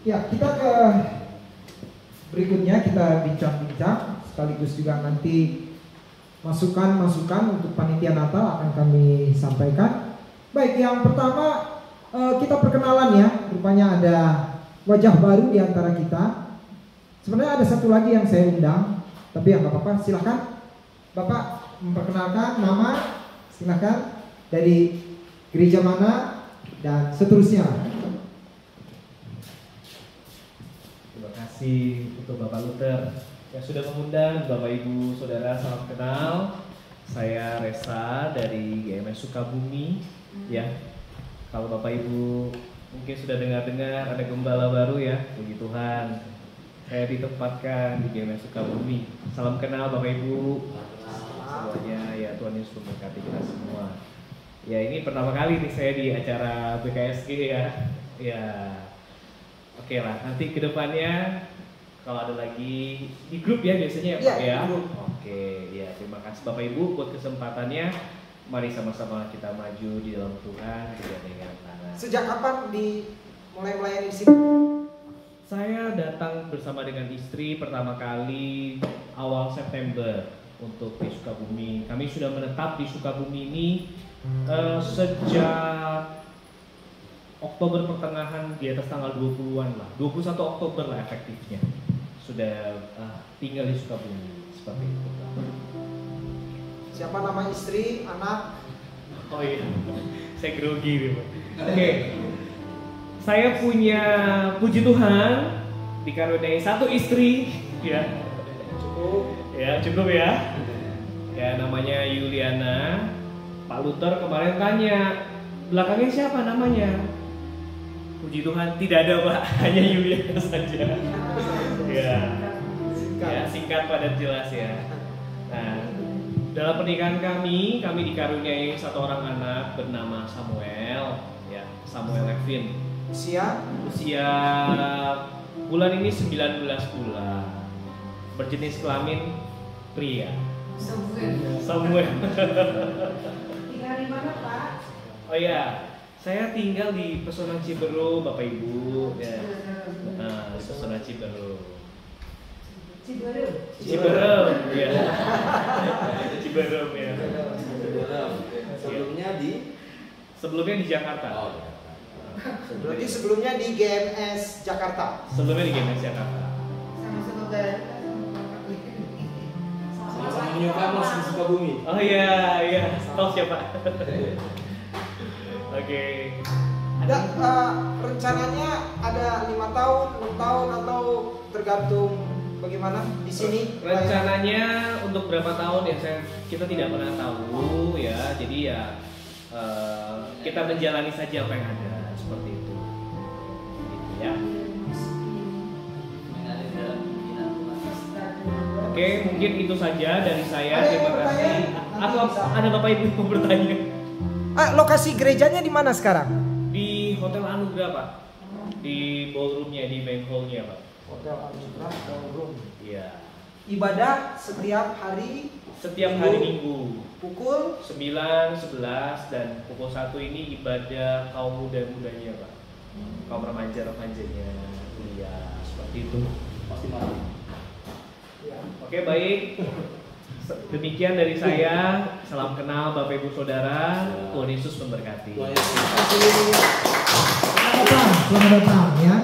Ya, kita ke berikutnya, kita bincang-bincang sekaligus juga nanti masukan-masukan untuk panitia Natal akan kami sampaikan. Baik, yang pertama kita perkenalan ya. Rupanya ada wajah baru di antara kita. Sebenarnya ada satu lagi yang saya undang, tapi ya nggak apa-apa. Silahkan Bapak memperkenalkan nama, silahkan dari gereja mana dan seterusnya. Terima kasih untuk Bapak Luther yang sudah mengundang. Bapak Ibu Saudara, salam kenal. Saya Resa dari GMS Sukabumi. Ya, kalau Bapak Ibu mungkin sudah dengar-dengar ada gembala baru ya, puji Tuhan. Saya ditempatkan di GMS Sukabumi. Salam kenal Bapak Ibu semuanya. Ya, Tuhan Yesus memberkati kita semua. Ya, ini pertama kali nih saya di acara BKSG ya. Ya, oke lah, nanti kedepannya kalau ada lagi di grup ya biasanya ya Pak ya. Oke, ya terima kasih Bapak Ibu buat kesempatannya. Mari sama-sama kita maju di dalam Tuhan dengan tangan. Sejak kapan mulai melayani di sini? Saya datang bersama dengan istri pertama kali awal September untuk di Sukabumi. Kami sudah menetap di Sukabumi ini sejak Oktober pertengahan, di atas tanggal 20-an lah, 21 Oktober lah efektifnya. Sudah tinggal di Sukabumi seperti itu. Siapa nama istri, anak? Oh iya, saya grogi nih Pak. Oke. Saya punya, puji Tuhan, dikaruniai satu istri, ya. Cukup ya. Ya, namanya Yuliana. Pak Luther kemarin tanya, belakangnya siapa namanya? Puji Tuhan tidak ada Pak, hanya Yuliana saja. Ya, singkat padat jelas ya. Nah, dalam pernikahan kami dikaruniai satu orang anak bernama Samuel, ya, Samuel Levin. Usia bulan ini 19 bulan. Berjenis kelamin pria. Samuel. Tinggal di mana Pak? Oh ya, saya tinggal di Pesona Ciberem, Bapak Ibu. Ya. Di Pesona Ciberem. Ciberem, ya. Ciberem ya. Sebelumnya di Jakarta. Berarti sebelumnya di GMS Jakarta. Sebelumnya di GMS Jakarta. Sama-sama menyukai di Sukabumi. Oh iya, tahu siapa? Oke. Rencananya ada 5 tahun, 6 tahun atau tergantung bagaimana di sini? Rencananya untuk berapa tahun ya kita tidak pernah tahu ya. Jadi ya kita menjalani saja apa yang ada seperti itu. Gitu ya. Oke, mungkin itu saja dari saya. Terima kasih. Atau ada Bapak Ibu yang mau bertanya? Lokasi gerejanya di mana sekarang? Di Hotel Anugrah Pak. Di ballroomnya, di main hallnya Pak. Hotel Anugrah Ballroom. Iya. Ibadah setiap hari Minggu. Pukul 9, 11 dan pukul 1 ini ibadah kaum muda-mudanya Pak. Kaum remaja-remajanya. Iya, seperti itu. Pasti malam. Oke, baik. Demikian dari saya. Salam kenal Bapak Ibu Saudara. Tuhan Yesus memberkati. Selamat datang ya.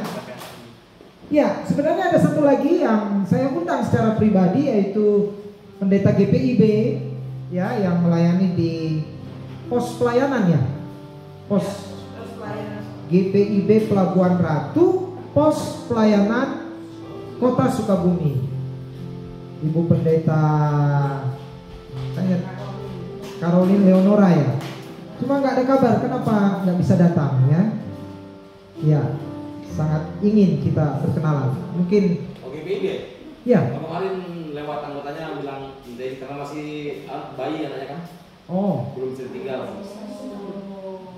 Ya, sebenarnya ada satu lagi yang saya undang secara pribadi, yaitu pendeta GPIB ya, yang melayani di pos pelayanan ya. Pos GPIB Pelabuhan Ratu, pos pelayanan Kota Sukabumi. Ibu Pendeta Caroline Leonora ya. Cuma nggak ada kabar kenapa nggak bisa datang ya. Ya, sangat ingin kita berkenalan. Mungkin GPIB. Ya. Kemarin lewat anggotanya bilang karena masih bayi anaknya kan. Oh. Belum bisa tinggal.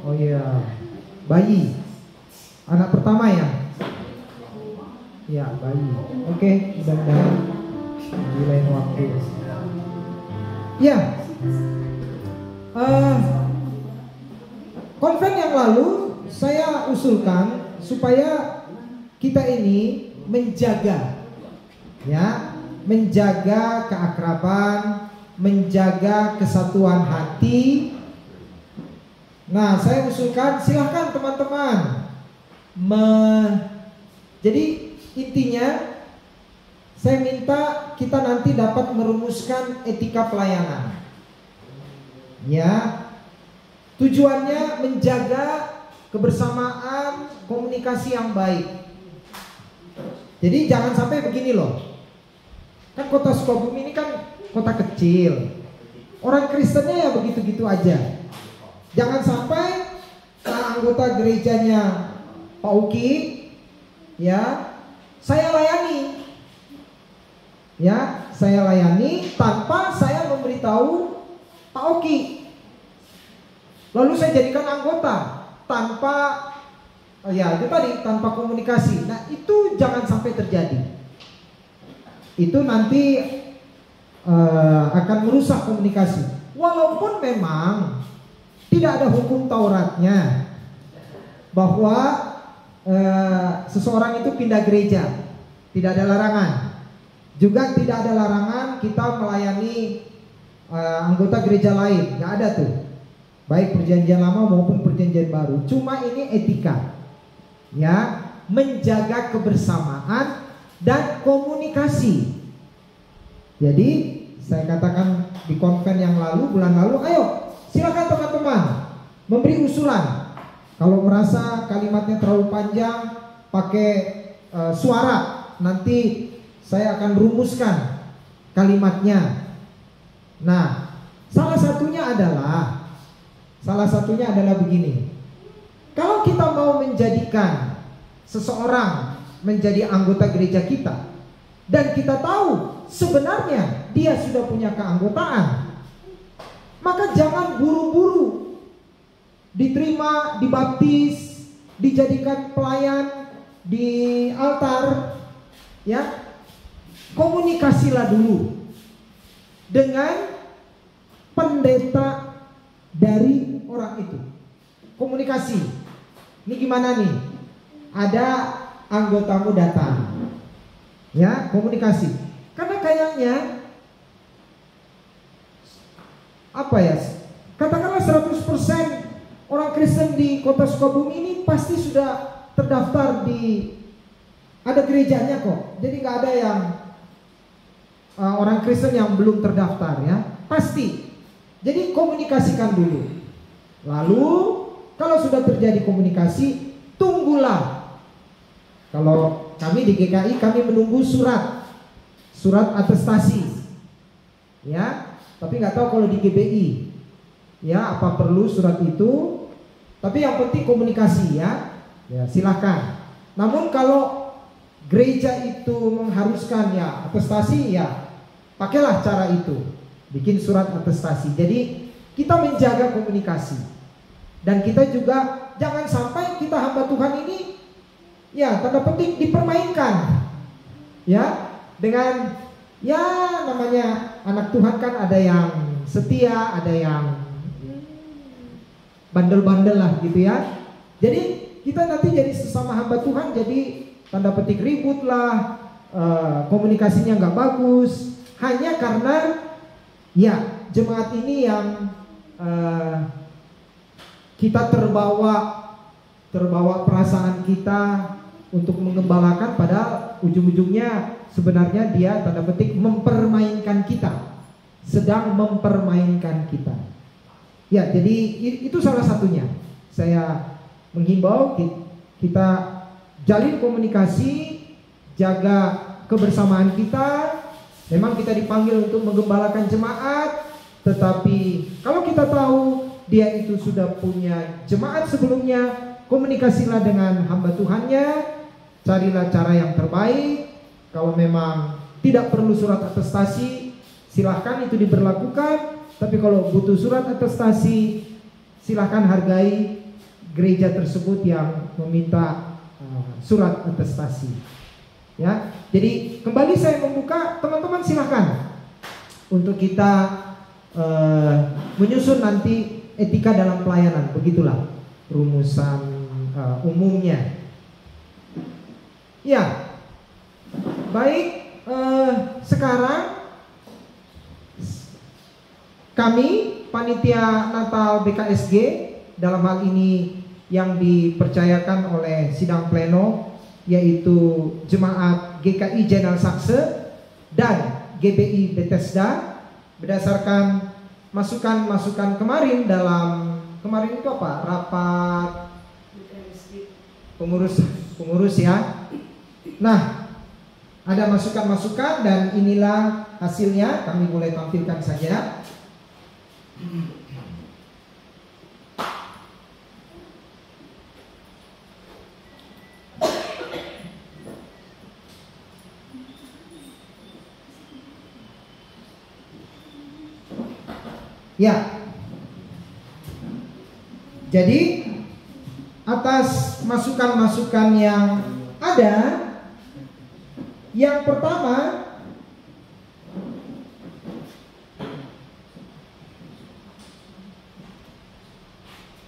Oh iya. Bayi. Anak pertama ya. Ya, bayi. Oke, mudah-mudahan di lain waktu. Ya. Konven yang lalu saya usulkan supaya kita ini menjaga, ya, menjaga keakraban, menjaga kesatuan hati. Nah, saya usulkan silahkan teman-teman. Jadi intinya saya minta kita nanti dapat merumuskan etika pelayanan. Ya, tujuannya menjaga kebersamaan, komunikasi yang baik. Jadi jangan sampai begini loh. Kan kota Sukabumi ini kan kota kecil. Orang Kristennya ya begitu-gitu aja. Jangan sampai anggota gerejanya Pak Uki, ya, saya layani. Ya, saya layani tanpa saya memberitahu Pak Oki. Lalu saya jadikan anggota tanpa, ya itu tadi, tanpa komunikasi. Nah itu jangan sampai terjadi. Itu nanti akan merusak komunikasi. Walaupun memang tidak ada hukum Tauratnya bahwa seseorang itu pindah gereja, tidak ada larangan. Juga tidak ada larangan kita melayani anggota gereja lain, nggak ada tuh. Baik perjanjian lama maupun perjanjian baru. Cuma ini etika, ya, menjaga kebersamaan dan komunikasi. Jadi saya katakan di konven yang lalu, bulan lalu, ayo silakan teman-teman memberi usulan. Kalau merasa kalimatnya terlalu panjang, pakai suara, nanti saya akan rumuskan kalimatnya. Nah, salah satunya adalah begini. Kalau kita mau menjadikan seseorang menjadi anggota gereja kita, dan kita tahu sebenarnya dia sudah punya keanggotaan, maka jangan buru-buru diterima, dibaptis, dijadikan pelayan di altar, ya. Komunikasilah dulu dengan pendeta dari orang itu. Komunikasi. Ini gimana nih? Ada anggotamu datang, ya, komunikasi. Karena kayaknya apa ya? Katakanlah 100% orang Kristen di kota Sukabumi ini pasti sudah terdaftar di, ada gerejanya kok. Jadi nggak ada yang orang Kristen yang belum terdaftar, ya, pasti. Jadi komunikasikan dulu. Lalu kalau sudah terjadi komunikasi, tunggulah. Kalau kami di GKI kami menunggu surat atestasi, ya. Tapi nggak tahu kalau di GBI, ya, apa perlu surat itu. Tapi yang penting komunikasi, ya. Ya, silakan. Namun kalau gereja itu mengharuskan, ya, atestasi, ya, pakailah cara itu, bikin surat atestasi. Jadi kita menjaga komunikasi, dan kita juga jangan sampai kita hamba Tuhan ini, ya, tanda petik dipermainkan, ya, dengan, ya, namanya anak Tuhan kan ada yang setia, ada yang bandel-bandel lah gitu, ya. Jadi kita nanti jadi sesama hamba Tuhan jadi tanda petik ribut lah, komunikasinya nggak bagus, hanya karena, ya, jemaat ini yang kita terbawa perasaan kita untuk mengembalakan, padahal ujung-ujungnya sebenarnya dia tanda petik mempermainkan kita, sedang mempermainkan kita. Ya, jadi itu salah satunya. Saya menghimbau kita jalin komunikasi, jaga kebersamaan kita. Memang kita dipanggil untuk menggembalakan jemaat, tetapi kalau kita tahu dia itu sudah punya jemaat sebelumnya, komunikasilah dengan hamba Tuhannya, carilah cara yang terbaik. Kalau memang tidak perlu surat atestasi, silahkan itu diberlakukan. Tapi kalau butuh surat atestasi, silahkan hargai gereja tersebut yang meminta surat atestasi. Ya, jadi kembali saya membuka, teman-teman silahkan untuk kita menyusun nanti etika dalam pelayanan. Begitulah rumusan umumnya. Ya, baik. Sekarang kami panitia Natal BKSG, dalam hal ini yang dipercayakan oleh sidang pleno, yaitu Jemaat GKI Jenderal Sakse dan GBI Bethesda, berdasarkan masukan-masukan kemarin itu apa? Rapat pengurus ya. Nah, ada masukan-masukan dan inilah hasilnya. Kami boleh tampilkan saja. Ya. Jadi atas masukan-masukan yang ada, yang pertama,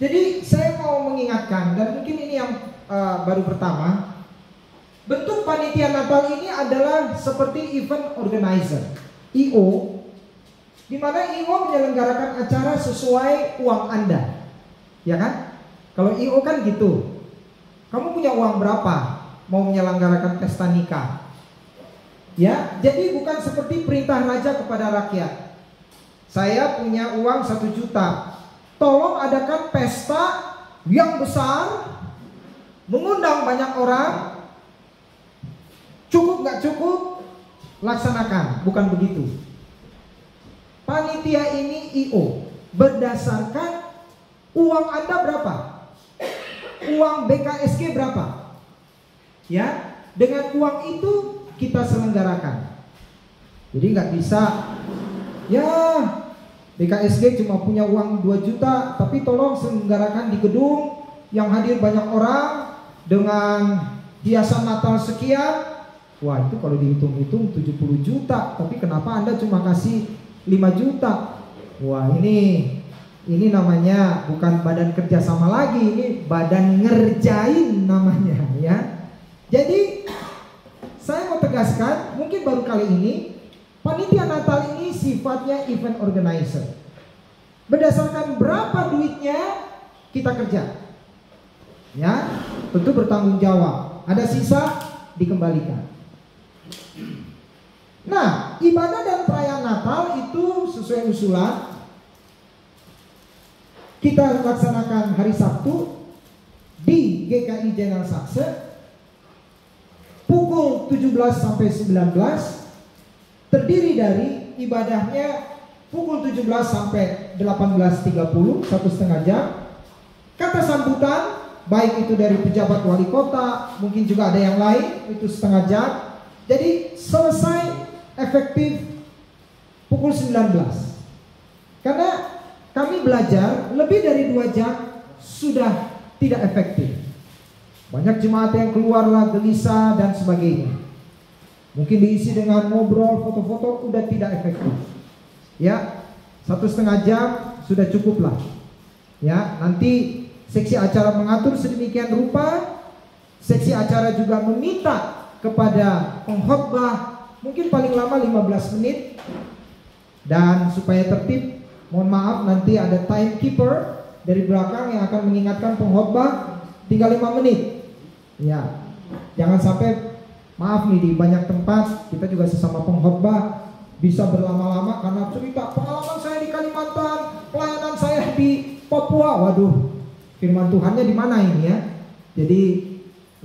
jadi saya mau mengingatkan, dan mungkin ini yang baru pertama, bentuk panitia Natal ini adalah seperti event organizer, IO, di mana IO menyelenggarakan acara sesuai uang Anda, ya kan? Kalau IO kan gitu, kamu punya uang berapa mau menyelenggarakan pesta nikah? Ya, jadi bukan seperti perintah raja kepada rakyat. Saya punya uang 1 juta, tolong adakan pesta yang besar, mengundang banyak orang. Cukup nggak cukup, laksanakan. Bukan begitu. Panitia ini IO berdasarkan uang Anda berapa, uang BKSG berapa, ya. Dengan uang itu kita selenggarakan. Jadi nggak bisa, ya BKSG cuma punya uang 2 juta, tapi tolong selenggarakan di gedung yang hadir banyak orang dengan hiasan Natal sekian. Wah, itu kalau dihitung-hitung 70 juta, tapi kenapa Anda cuma kasih 5 juta? Wah, ini namanya bukan badan kerjasama lagi, ini badan ngerjain namanya, ya. Jadi saya mau tegaskan, mungkin baru kali ini panitia Natal ini sifatnya event organizer. Berdasarkan berapa duitnya kita kerja, ya, tentu bertanggung jawab. Ada sisa dikembalikan. Nah, ibadah dan perayaan Natal itu sesuai usulan kita laksanakan hari Sabtu di GKI Jenderal Sakse pukul 17 sampai 19, terdiri dari ibadahnya pukul 17 sampai 18.30, 1,5 jam. Kata sambutan, baik itu dari pejabat wali kota, mungkin juga ada yang lain, itu 1/2 jam. Jadi selesai efektif pukul 19. Karena kami belajar lebih dari 2 jam sudah tidak efektif. Banyak jemaat yang keluarlah gelisah dan sebagainya. Mungkin diisi dengan ngobrol, foto-foto, udah tidak efektif. Ya, 1,5 jam sudah cukup lah. Ya, nanti seksi acara mengatur sedemikian rupa. Seksi acara juga meminta kepada pengkhotbah mungkin paling lama 15 menit. Dan supaya tertib, mohon maaf nanti ada timekeeper dari belakang yang akan mengingatkan pengkhotbah tinggal 5 menit. Ya, jangan sampai, maaf nih, di banyak tempat kita juga sesama pengkhotbah bisa berlama-lama karena cerita pengalaman saya di Kalimantan, pelayanan saya di Papua. Waduh, firman Tuhannya di mana ini ya? Jadi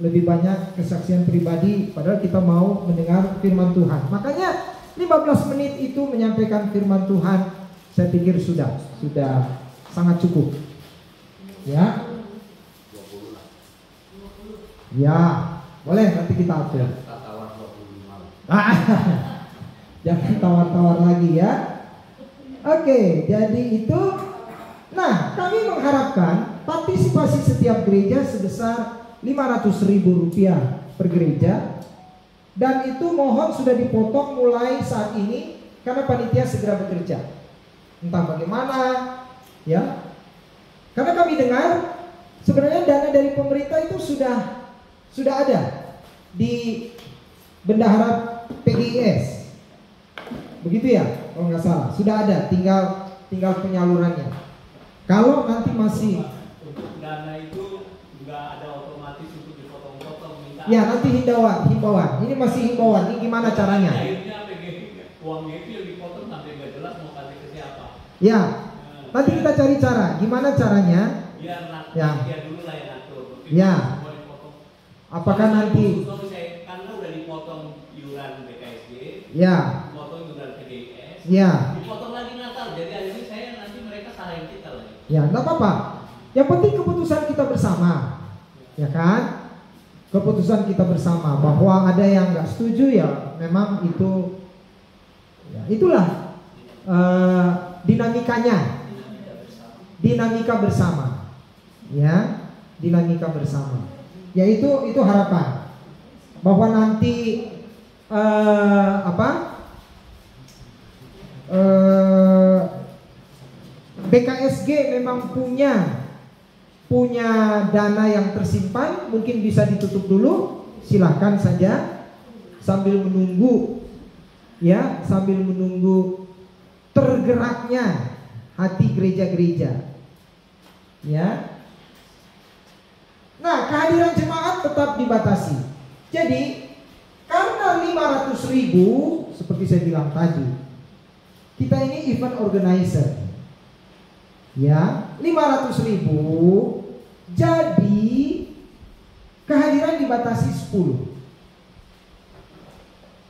lebih banyak kesaksian pribadi padahal kita mau mendengar firman Tuhan. Makanya 15 menit itu menyampaikan firman Tuhan, saya pikir sudah sangat cukup. Ya. Ya, boleh nanti kita atur. Jangan tawar-tawar lagi ya. Oke, jadi itu. Nah, kami mengharapkan partisipasi setiap gereja sebesar Rp500.000 per gereja. Dan itu mohon sudah dipotong mulai saat ini karena panitia segera bekerja. Entah bagaimana, ya. Karena kami dengar sebenarnya dana dari pemerintah itu sudah ada. di bendahara PGIS. Begitu ya, kalau nggak salah. Sudah ada, tinggal penyalurannya. Kalau nanti masih untuk dana itu nggak ada otomatis untuk dipotong-potong minta. ya nanti himbauan. Ini masih himbauan. Ini gimana caranya? Akhirnya uangnya itu yang dipotong sampai nggak jelas mau kasih ke siapa. Ya, nanti kita cari cara. Gimana caranya? Biar Ya. dia dulu lah yang ngatur. Ya. Semua dipotong. Apakah nanti? Karena udah dipotong iuran BKSG, Ya, dipotong iuran PGIS, ya, dipotong lagi Natal. Jadi akhirnya saya nanti mereka salahin kita lagi. ya, nggak apa-apa. Yang penting keputusan kita bersama, ya kan? Keputusan kita bersama bahwa ada yang nggak setuju ya, memang itu, ya, itulah dinamikanya, dinamika bersama, ya, dinamika bersama. Ya itu harapan bahwa nanti BKSG memang punya dana yang tersimpan, mungkin bisa ditutup dulu, silahkan saja sambil menunggu, ya, sambil menunggu tergeraknya hati gereja-gereja, ya. Nah, kehadiran jemaat tetap dibatasi. Jadi, karena 500.000, seperti saya bilang tadi, kita ini event organizer, ya, 500.000. Jadi kehadiran dibatasi 10.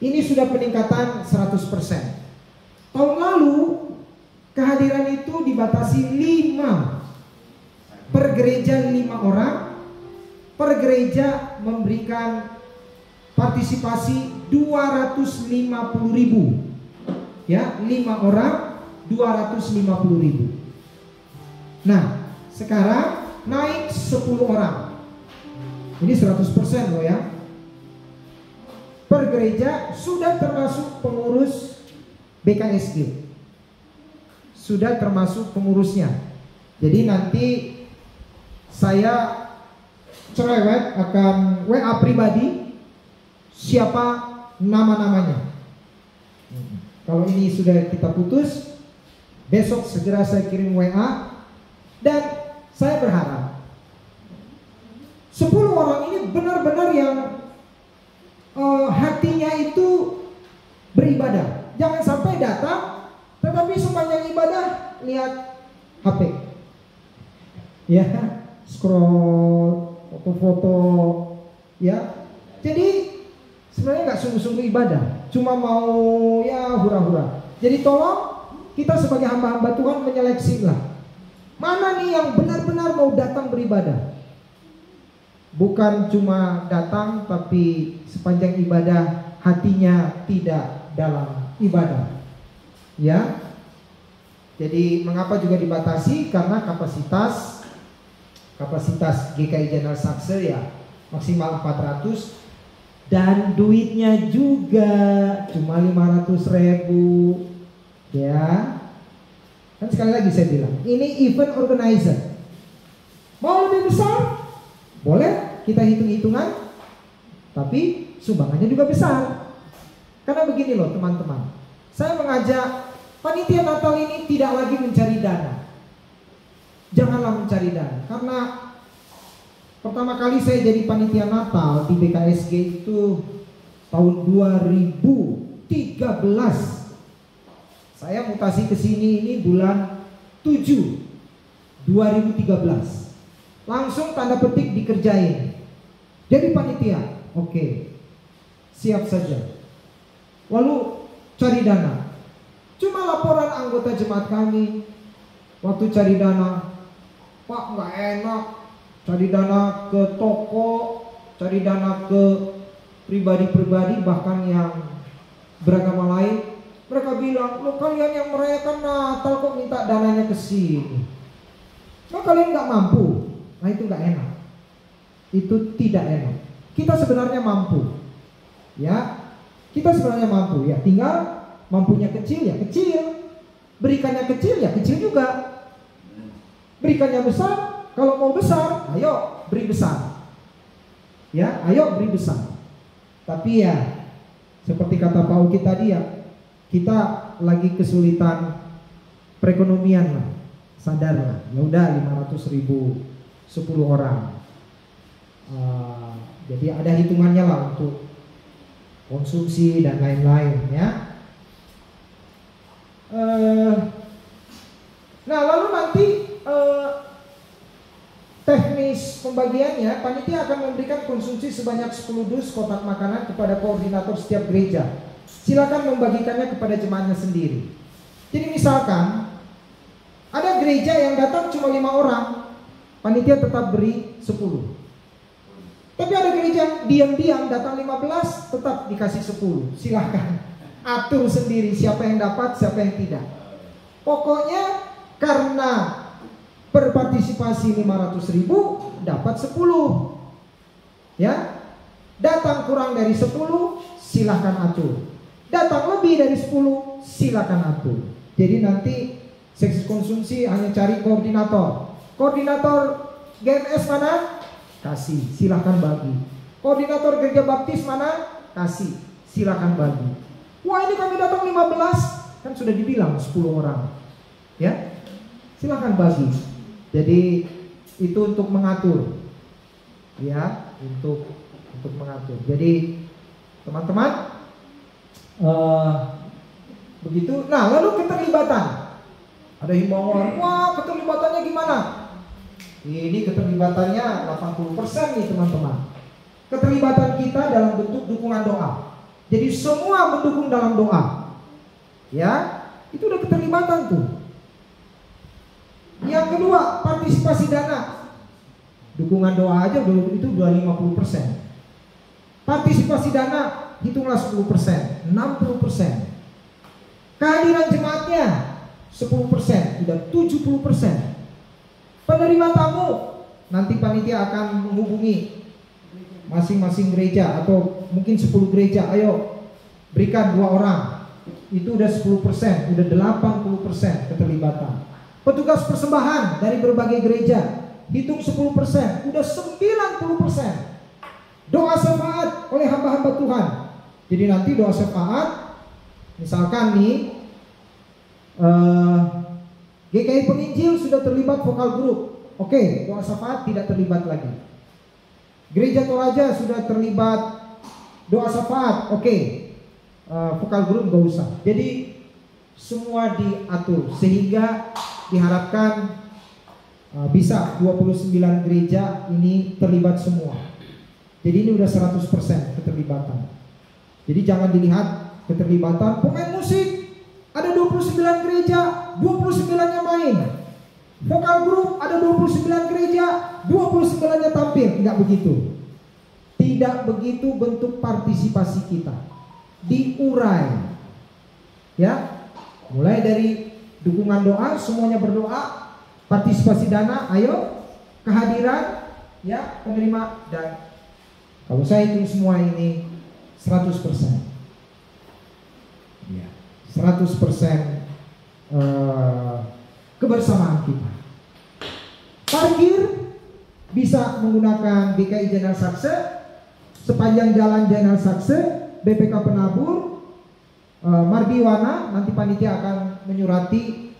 Ini sudah peningkatan 100%. Tahun lalu kehadiran itu dibatasi 5. Per gereja 5 orang. Per gereja memberikan partisipasi 250.000. Ya, 5 orang 250.000. Nah, sekarang naik 10 orang. Ini 100% loh ya. Per gereja sudah termasuk pengurus BKSG. Sudah termasuk pengurusnya. Jadi nanti saya cerewet akan WA pribadi siapa nama-namanya. Kalau ini sudah kita putus, besok segera saya kirim WA. Dan saya berharap 10 orang ini benar-benar yang hatinya itu beribadah. Jangan sampai datang tetapi sepanjang ibadah lihat HP, ya, scroll foto-foto, ya. Jadi sebenarnya nggak sungguh-sungguh ibadah, cuma mau ya hura-hura. Jadi tolong kita sebagai hamba-hamba Tuhan menyeleksi lah, mana nih yang benar-benar mau datang beribadah. Bukan cuma datang tapi sepanjang ibadah hatinya tidak dalam ibadah, ya. Jadi mengapa juga dibatasi? Karena kapasitas GKI General Saxe ya maksimal 400, dan duitnya juga cuma 500.000, ya. Kan sekali lagi saya bilang, ini event organizer. Mau lebih besar? Boleh, kita hitung-hitungan. Tapi sumbangannya juga besar. Karena begini loh teman-teman, saya mengajak panitia Natal ini tidak lagi mencari dana. Janganlah mencari dana. Karena pertama kali saya jadi panitia Natal di BKSG itu tahun 2013. Saya mutasi ke sini ini bulan 7 2013. Langsung tanda petik dikerjain. Jadi panitia. Oke. Siap saja. Lalu cari dana. Cuma laporan anggota jemaat kami waktu cari dana, Pak, nggak enak. Cari dana ke toko, cari dana ke pribadi-pribadi bahkan yang beragama lain. Mereka bilang, lo kalian yang merayakan Natal kok minta dananya ke sini? Nah, kalian nggak mampu. Nah, itu nggak enak. Itu tidak enak. Kita sebenarnya mampu, ya. Kita sebenarnya mampu, ya. Tinggal mampunya kecil ya kecil, berikannya kecil ya kecil juga. Berikannya besar, kalau mau besar, ayo beri besar. Ya, ayo beri besar. Tapi ya seperti kata Pak Uki tadi ya, kita lagi kesulitan perekonomian lah, sadarlah. Ya udah 500.000 10 orang. Jadi ada hitungannya lah untuk konsumsi dan lain-lain ya. Nah lalu nanti teknis pembagiannya, panitia akan memberikan konsumsi sebanyak 10 dus kotak makanan kepada koordinator setiap gereja. Silakan membagikannya kepada jemaatnya sendiri. Jadi misalkan ada gereja yang datang cuma 5 orang, panitia tetap beri 10. Tapi ada gereja diam-diam datang 15, tetap dikasih 10. Silahkan atur sendiri siapa yang dapat, siapa yang tidak. Pokoknya karena berpartisipasi 500.000 dapat 10. Ya. Datang kurang dari 10 silahkan atur. Datang lebih dari 10 silahkan atur. Jadi nanti seksi konsumsi hanya cari koordinator. Koordinator GMS mana? Kasih, silahkan bagi. Koordinator gereja baptis mana? Kasih, silahkan bagi. Wah ini kami datang 15, kan sudah dibilang 10 orang. Ya, silahkan bagi. Jadi itu untuk mengatur. Ya, untuk mengatur. Jadi teman-teman begitu. Nah lalu keterlibatan. Ada himbauan, wah keterlibatannya gimana? Ini keterlibatannya 80% nih teman-teman. Keterlibatan kita dalam bentuk dukungan doa. Jadi semua mendukung dalam doa. Ya, itu udah keterlibatan tuh. Yang kedua, partisipasi dana. Dukungan doa aja itu udah 50%. Partisipasi dana hitunglah 10%, 60%. Kehadiran jemaatnya 10%, sudah 70%. Penerima tamu, nanti panitia akan menghubungi masing-masing gereja atau mungkin 10 gereja, ayo berikan 2 orang. Itu udah 10%, udah 80% keterlibatan. Petugas persembahan dari berbagai gereja, hitung 10%, udah 90%. Doa syafaat oleh hamba-hamba Tuhan. Jadi nanti doa syafaat, misalkan nih GKI Penginjil sudah terlibat vokal grup. Oke, doa syafaat tidak terlibat lagi. Gereja Toraja sudah terlibat doa syafaat. Oke, vokal grup gak usah. Jadi semua diatur sehingga diharapkan bisa 29 gereja ini terlibat semua. Jadi ini udah 100% keterlibatan. Jadi jangan dilihat keterlibatan pemain musik. Ada 29 gereja, 29-nya main. Vokal grup ada 29 gereja, 29-nya tampil. Tidak begitu. Tidak begitu bentuk partisipasi kita. Diurai. Ya. Mulai dari dukungan doa, semuanya berdoa. Partisipasi dana, ayo. Kehadiran, ya, penerima. Dan kalau saya hitung semua ini 100%. Ya. 100% kebersamaan kita. Parkir bisa menggunakan GKI Jenderal Sakse sepanjang jalan Jenderal Sakse, BPK Penabur, Mardiwana. Nanti panitia akan menyurati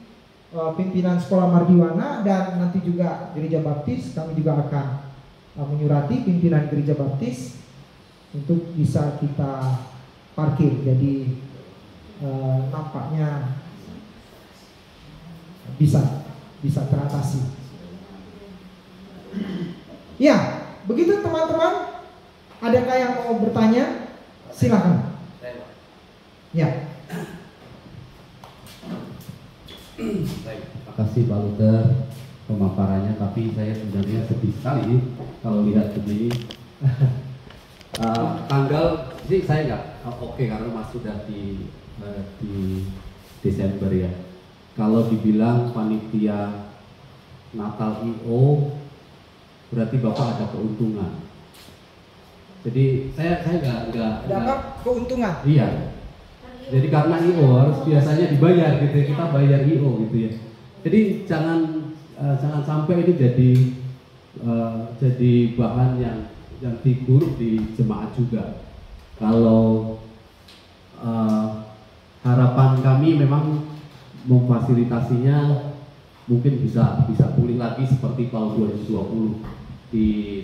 pimpinan sekolah Mardiwana dan nanti juga gereja baptis. Kami juga akan menyurati pimpinan gereja baptis untuk bisa kita parkir. Jadi nampaknya bisa teratasi. Ya, begitu teman-teman. Adakah yang mau bertanya? Silakan. Ya. Baik, terima kasih Pak Luther pemaparannya. Tapi saya sebenarnya sedih sekali kalau lihat begini. Tanggal ini saya nggak oke karena Mas sudah di Desember ya. Kalau dibilang panitia Natal IO berarti Bapak ada keuntungan. Jadi saya nggak dapat keuntungan. Iya. Jadi karena IO harus biasanya dibayar gitu ya, kita bayar IO gitu ya. Jadi jangan sampai ini jadi bahan yang figur di jemaat juga. Kalau harapan kami memang memfasilitasinya mungkin bisa pulih lagi seperti tahun 2020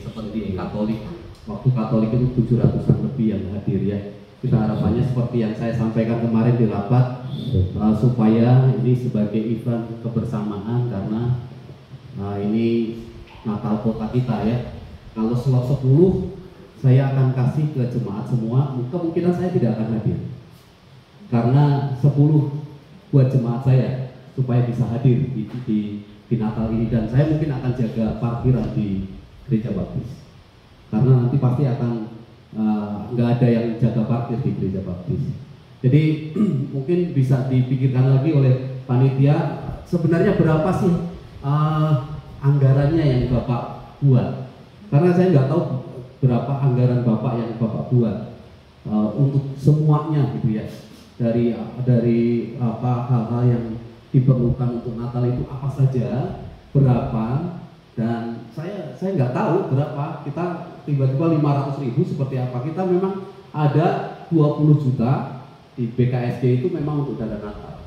seperti Katolik. Waktu Katolik itu 700-an lebih yang hadir ya. Kita harapannya seperti yang saya sampaikan kemarin di rapat, supaya ini sebagai event kebersamaan karena ini Natal kota kita ya. Kalau slot 10 saya akan kasih ke jemaat semua, kemungkinan saya tidak akan hadir karena 10 buat jemaat saya supaya bisa hadir di Natal ini, dan saya mungkin akan jaga parkiran di gereja baptis karena nanti pasti akan nggak ada yang jaga parkir di gereja baptis. Jadi mungkin bisa dipikirkan lagi oleh panitia sebenarnya berapa sih anggarannya yang Bapak buat, karena saya nggak tahu berapa anggaran Bapak yang Bapak buat untuk semuanya gitu ya, dari apa hal-hal yang diperlukan untuk Natal itu apa saja, berapa, dan saya nggak tahu berapa. Kita tiba-tiba 500.000 seperti apa. Kita memang ada 20 juta di BKSD itu memang untuk dana Natal.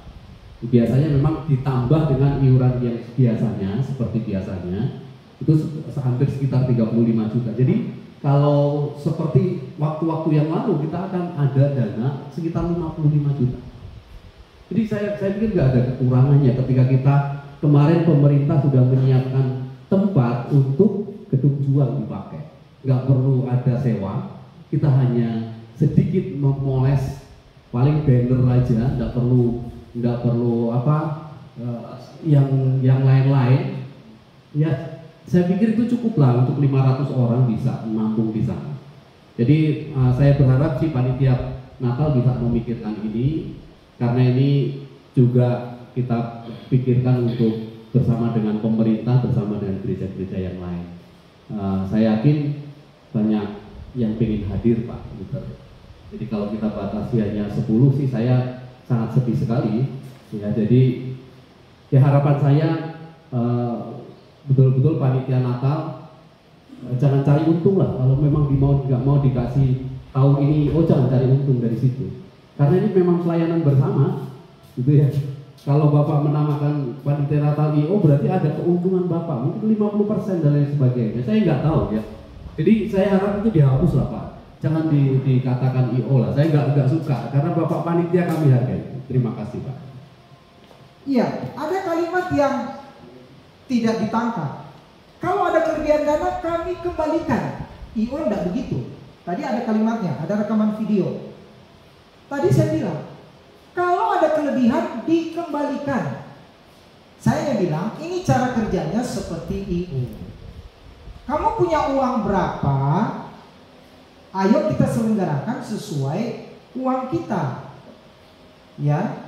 Biasanya memang ditambah dengan iuran yang biasanya seperti biasanya itu hampir sekitar 35 juta. Jadi kalau seperti waktu-waktu yang lalu kita akan ada dana sekitar 55 juta. Jadi saya pikir nggak ada kekurangannya ketika kita kemarin pemerintah sudah menyiapkan tempat untuk gedung juang dipakai. Nggak perlu ada sewa, kita hanya sedikit memoles paling banner aja, nggak perlu apa yang lain-lain. Ya, saya pikir itu cukuplah untuk 500 orang bisa menampung di sana. Jadi saya berharap si panitia Natal bisa memikirkan ini, karena ini juga kita pikirkan untuk bersama dengan pemerintah, bersama dengan gereja-gereja yang lain. Saya yakin banyak yang ingin hadir Pak Luther. Jadi kalau kita batasi hanya 10 sih saya sangat sedih sekali. Ya, jadi ya harapan saya betul-betul panitia Natal jangan cari untung lah. Kalau memang nggak mau dikasih tahun ini, jangan cari untung dari situ. Karena ini memang pelayanan bersama, gitu ya. Kalau Bapak menamakan panitia Natal IO berarti ada keuntungan Bapak, mungkin 50% dan lain sebagainya. Saya nggak tahu ya. Jadi saya harap itu dihapus lah Pak. Jangan dikatakan IO lah. Saya nggak suka karena Bapak panitia kami hargai. Terima kasih Pak. Iya, ada kalimat yang tidak ditangkap. Kalau ada kelebihan dana kami kembalikan. IO tidak begitu. Tadi ada kalimatnya, ada rekaman video. Tadi saya bilang, kalau ada kelebihan dikembalikan. Saya yang bilang, ini cara kerjanya seperti IO. Kamu punya uang berapa? Ayo kita selenggarakan sesuai uang kita. Ya.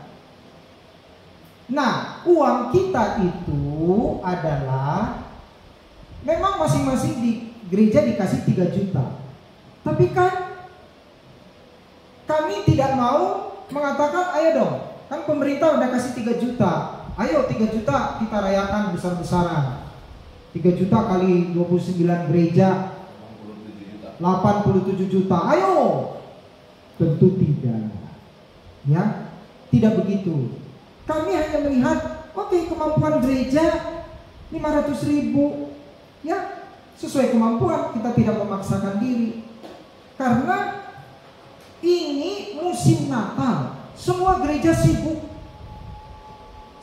Nah, uang kita itu adalah memang masing-masing di gereja dikasih 3 juta. Tapi kan kami tidak mau mengatakan ayo dong, kan pemerintah udah kasih 3 juta. Ayo 3 juta kita rayakan besar-besaran. 3 juta kali 29 gereja 87 juta. Ayo. Tentu tidak. Ya, tidak begitu. Kami hanya melihat, oke, kemampuan gereja 500.000. Ya, sesuai kemampuan, kita tidak memaksakan diri. Karena ini musim Natal, semua gereja sibuk.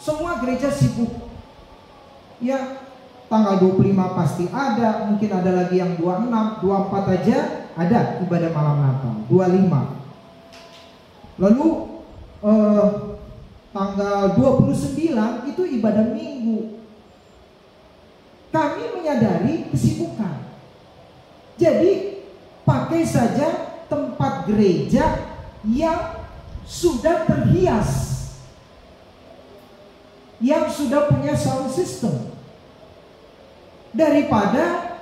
Semua gereja sibuk. Ya, tanggal 25 pasti ada, mungkin ada lagi yang 26, 24 aja ada ibadah malam Natal, 25. Lalu tanggal 29 itu ibadah Minggu. Kami menyadari kesibukan. Jadi pakai saja tempat gereja yang sudah terhias, yang sudah punya sound system, daripada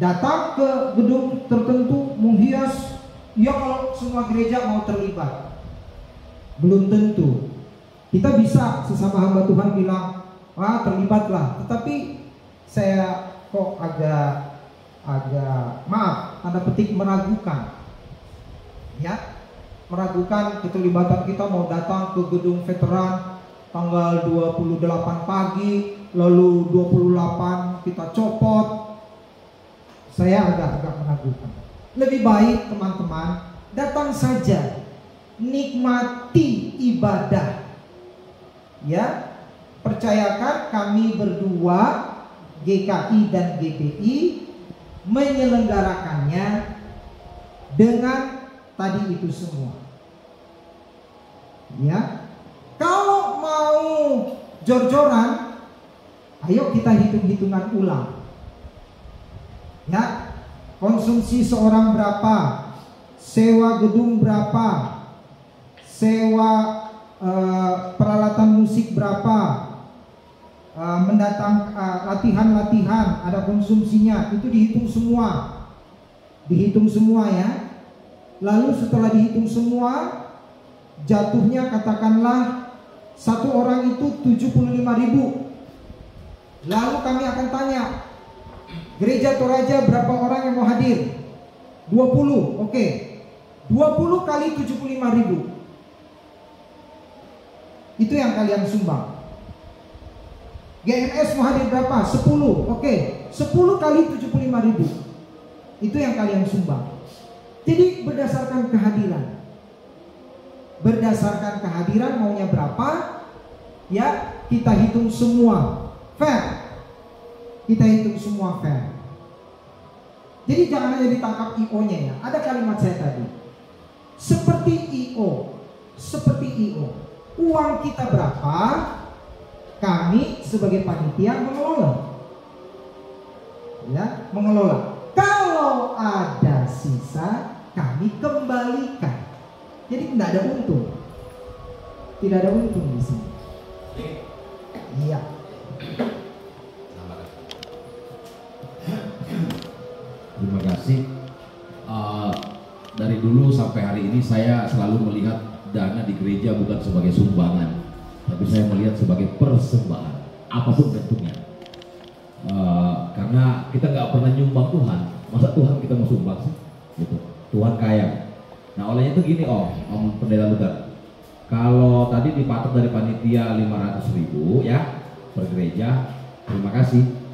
datang ke gedung tertentu menghias. Ya, kalau semua gereja mau terlibat, belum tentu. Kita bisa sesama hamba Tuhan bilang, terlibatlah. Tetapi saya kok agak maaf, tanda petik meragukan. Ya, meragukan keterlibatan kita mau datang ke gedung veteran tanggal 28 pagi, lalu 28 kita copot. Saya agak meragukan. Lebih baik teman-teman datang saja, nikmati ibadah. Ya, percayakan kami berdua, GKI dan GPI, menyelenggarakannya dengan tadi itu semua. Ya, kalau mau jor-joran, ayo kita hitung-hitungan ulang. Ya, konsumsi seorang berapa, sewa gedung berapa, sewa peralatan musik berapa, mendatang latihan-latihan ada konsumsinya, itu dihitung semua ya. Lalu setelah dihitung semua, jatuhnya katakanlah satu orang itu 75.000. Lalu kami akan tanya, Gereja Toraja berapa orang yang mau hadir? 20, oke. 20 kali 75.000. Itu yang kalian sumbang. GMS mau hadir berapa? 10, oke. 10 kali 75.000. Itu yang kalian sumbang. Jadi berdasarkan kehadiran. Berdasarkan kehadiran maunya berapa? Ya, kita hitung semua fair. Kita hitung semua fair. Jadi jangan hanya ditangkap IO-nya ya. Ada kalimat saya tadi. Seperti IO. Uang kita berapa? Kami sebagai panitia mengelola. Ya, mengelola. Kalau ada sisa, kami kembalikan. Jadi tidak ada untung. Tidak ada untung di sini. Iya. Terima kasih. Dari dulu sampai hari ini saya selalu melihat dana di gereja bukan sebagai sumbangan, tapi saya melihat sebagai persembahan, apapun bentuknya. Karena kita nggak pernah nyumbang Tuhan, masa Tuhan kita mau sumbang sih? Gitu. Tuhan kaya. Nah olehnya itu gini Om Pendeta Luther, kalau tadi dipatok dari panitia 500.000 ya per gereja, terima kasih.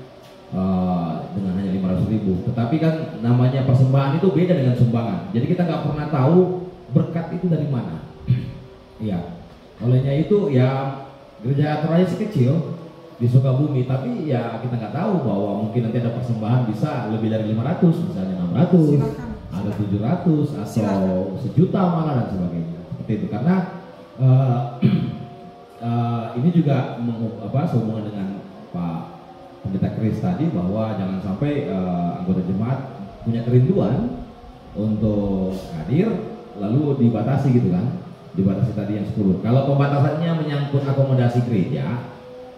Dengan hanya 500.000, tetapi kan namanya persembahan itu beda dengan sumbangan. Jadi kita nggak pernah tahu berkat itu dari mana. Iya, olehnya itu ya gereja Toraja sih kecil di Sukabumi, tapi ya kita nggak tahu bahwa mungkin nanti ada persembahan bisa lebih dari 500, misalnya 600, ada 700 atau 1 juta malah dan sebagainya. Seperti itu karena ini juga sehubungan dengan Pak Pendeta Chris tadi bahwa jangan sampai anggota jemaat punya kerinduan untuk hadir lalu dibatasi gitu kan, dibatasi tadi yang 10. Kalau pembatasannya menyangkut akomodasi gereja,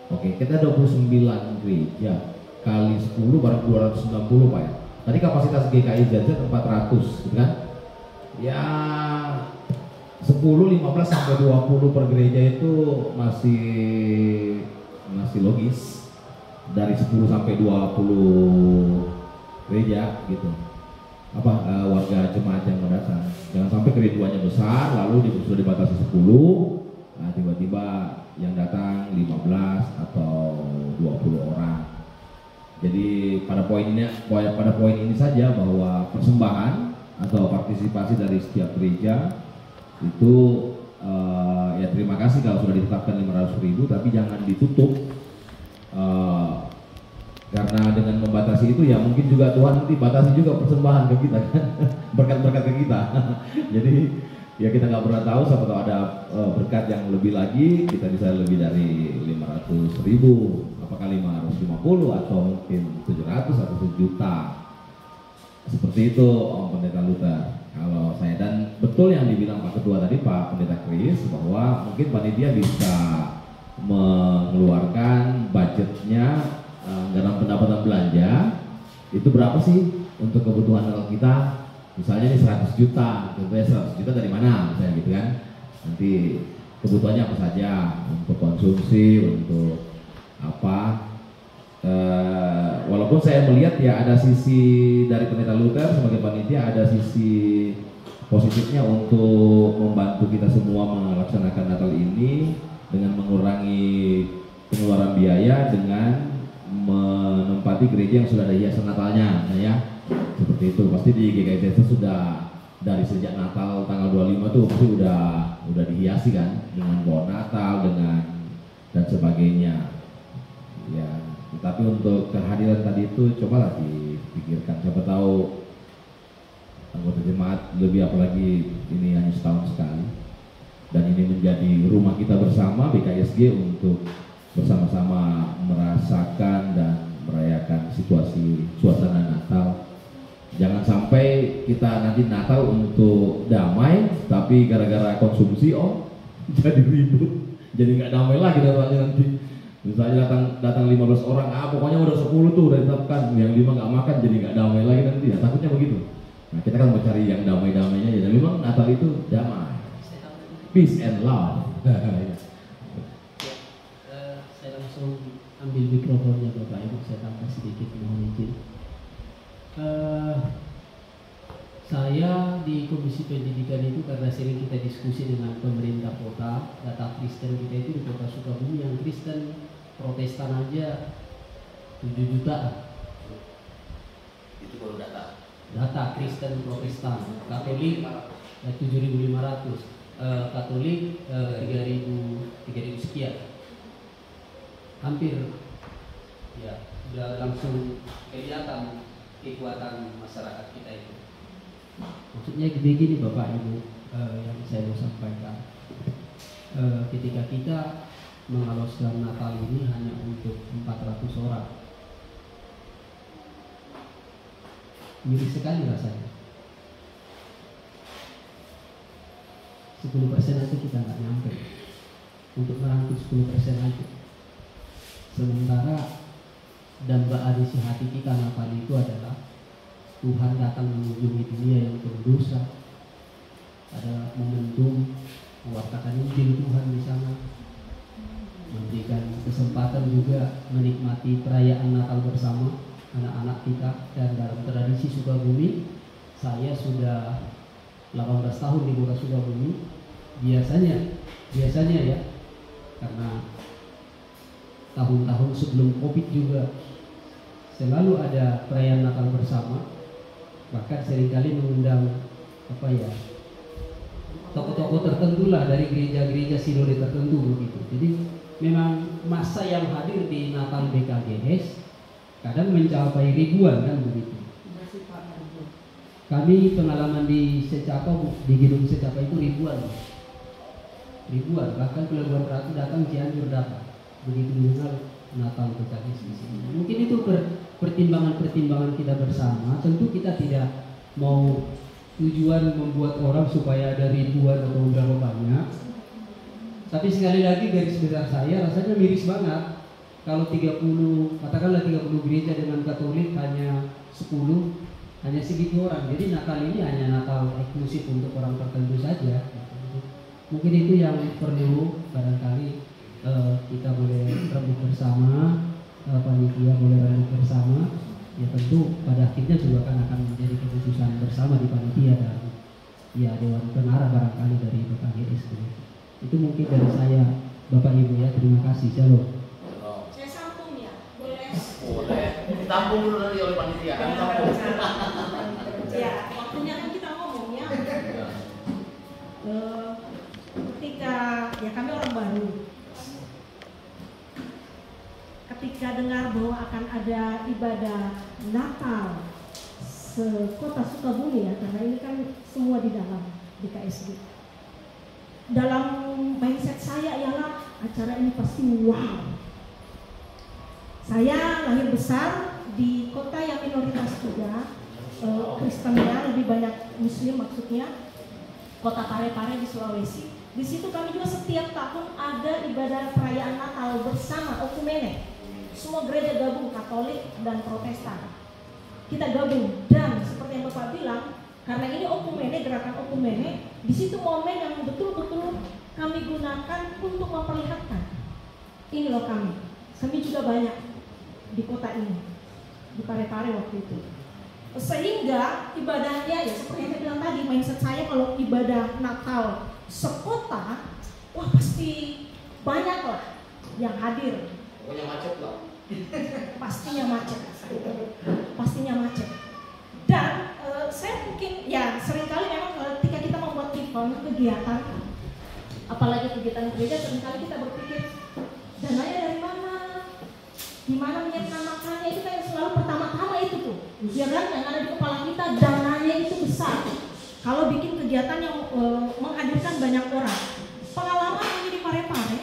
oke, kita 29 gereja kali 10 baru 290 Pak ya. Tadi kapasitas GKI Jatja 400 gitu kan. Ya 10, 15 sampai 20 per gereja itu masih logis. Dari 10 sampai 20 gereja gitu. Warga jemaat yang mendatang. Jangan sampai kerinduannya besar lalu sudah dibatasi 10, nah tiba-tiba yang datang 15 atau 20 orang. Jadi pada poin ini saja bahwa persembahan atau partisipasi dari setiap gereja itu ya terima kasih kalau sudah ditetapkan 500.000, tapi jangan ditutup. Karena dengan membatasi itu ya mungkin juga Tuhan nanti batasi juga persembahan ke kita kan, berkat-berkat ke kita. Jadi ya kita nggak pernah tahu, siapa tahu ada berkat yang lebih lagi, kita bisa lebih dari 500.000, apakah 550 atau mungkin 700 atau 1 juta. Seperti itu Om Pendeta Luther. Kalau saya, dan betul yang dibilang Pak Ketua tadi, Pak Pendeta Chris, bahwa mungkin panitia bisa mengeluarkan budgetnya dalam pendapatan belanja itu berapa sih untuk kebutuhan lokal kita, misalnya ini 100 juta, contohnya 100 juta dari mana misalnya gitu kan, nanti kebutuhannya apa saja untuk konsumsi, untuk apa, walaupun saya melihat ya ada sisi dari Pendeta Luther sebagai panitia, ada sisi positifnya untuk membantu kita semua melaksanakan Natal ini dengan mengurangi pengeluaran biaya dengan menempati gereja yang sudah ada hiasan Natalnya, ya seperti itu. Pasti di GKI Desa sudah dari sejak Natal tanggal 25 tuh pasti udah dihiasi kan dengan pohon Natal dan sebagainya. Ya, tapi untuk kehadiran tadi itu cobalah dipikirkan. Siapa tahu anggota jemaat lebih, apalagi ini hanya setahun sekali. Dan ini menjadi rumah kita bersama BKSG untuk bersama-sama merasakan dan merayakan suasana Natal. Jangan sampai kita nanti Natal untuk damai, tapi gara-gara konsumsi jadi ribut, jadi nggak damai lagi nanti. Misalnya datang 15 orang, pokoknya udah 10 tuh udah ditetapkan, yang 5 nggak makan, jadi nggak damai lagi nanti. Nah, takutnya begitu. Nah, kita kan mencari yang damai-damainya aja. Dan memang Natal itu damai, peace and love. Saya langsung ambil mikrofonnya Bapak Ibu, saya tambah sedikit, mohon izin. Saya di Komisi Pendidikan itu karena sering kita diskusi dengan pemerintah kota, data Kristen kita itu di Kota Sukabumi yang Kristen Protestan aja 7 juta. Itu baru data. Data Kristen Protestan, Katolik 7.500, Katolik 3.000 sekian. Hampir ya sudah langsung kelihatan kekuatan masyarakat kita itu. Maksudnya begini Bapak Ibu, yang saya mau sampaikan, ketika kita mengaloskan Natal ini hanya untuk 400 orang, miris sekali rasanya. 10% aja kita nggak nyampe untuk merangkul 10% aja. Sementara dambaan isi hati kita Natal itu adalah Tuhan datang mengunjungi dunia yang penuh dosa. Ada momentum mewartakan Injil Tuhan di sana, memberikan kesempatan juga menikmati perayaan Natal bersama anak-anak kita. Dan dalam tradisi Sukabumi, saya sudah 18 tahun di Kota Sukabumi. Biasanya ya, karena tahun-tahun sebelum Covid juga selalu ada perayaan Natal bersama. Bahkan seringkali mengundang tokoh-tokoh tertentu lah dari gereja-gereja sinode tertentu begitu. Jadi memang masa yang hadir di Natal BKGS kadang mencapai ribuan kan begitu. Kami pengalaman di Secapa, di gedung Secapa itu ribuan, bahkan pelabuhan Ratu datang, Cianjur datang, begitu dengar Natal BKGS di sini. Mungkin itu pertimbangan kita bersama. Tentu kita tidak mau tujuan membuat orang supaya ada ribuan atau berapa banyak. Tapi sekali lagi garis besar saya rasanya miris banget kalau 30 gereja dengan Katolik hanya 10, hanya segitu orang. Jadi Natal ini hanya Natal eksklusif untuk orang tertentu saja. Mungkin itu yang perlu barangkali kita boleh rembuk bersama, panitia boleh rembuk bersama. Ya tentu pada akhirnya juga akan menjadi keputusan bersama di panitia dan ya Dewan Pengarah barangkali dari BKGS. Itu mungkin dari saya Bapak Ibu ya, terima kasih. Shalom. Saya sambung ya, boleh? Boleh. Ditampung dulu nanti oleh panitia. Ya, waktunya kan kita ngomong ya. Ketika ya kami orang baru, ketika dengar bahwa akan ada ibadah Natal sekota Sukabumi ya, karena ini kan semua di dalam BKSG. Dalam mindset saya ialah acara ini pasti wow. Saya lahir besar di kota yang minoritas juga, Kristennya lebih banyak Muslim maksudnya, kota Parepare di Sulawesi. Di situ kami juga setiap tahun ada ibadah perayaan Natal bersama okumene. Semua gereja gabung, Katolik dan Protestan. Kita gabung dan seperti yang Bapak bilang, karena ini okumene, gerakan okumene, di situ momen yang betul-betul kami gunakan untuk memperlihatkan. Ini loh kami juga banyak di kota ini, di Parepare waktu itu. Sehingga ibadahnya ya seperti yang saya bilang tadi, mindset saya kalau ibadah Natal sekota, wah pasti banyak lah yang hadir. Pokoknya macet lah. Pastinya macet. Dan saya mungkin ya seringkali memang ketika kita membuat event kegiatan, apalagi kegiatan gereja, seringkali kita berpikir dananya dari mana, gimana menyiapkan makanannya, itu kan selalu pertama-tama itu tuh, ya kan, yang ada di kepala kita, dananya itu besar. Kalau bikin kegiatan yang menghadirkan banyak orang, pengalaman yang di Parepare,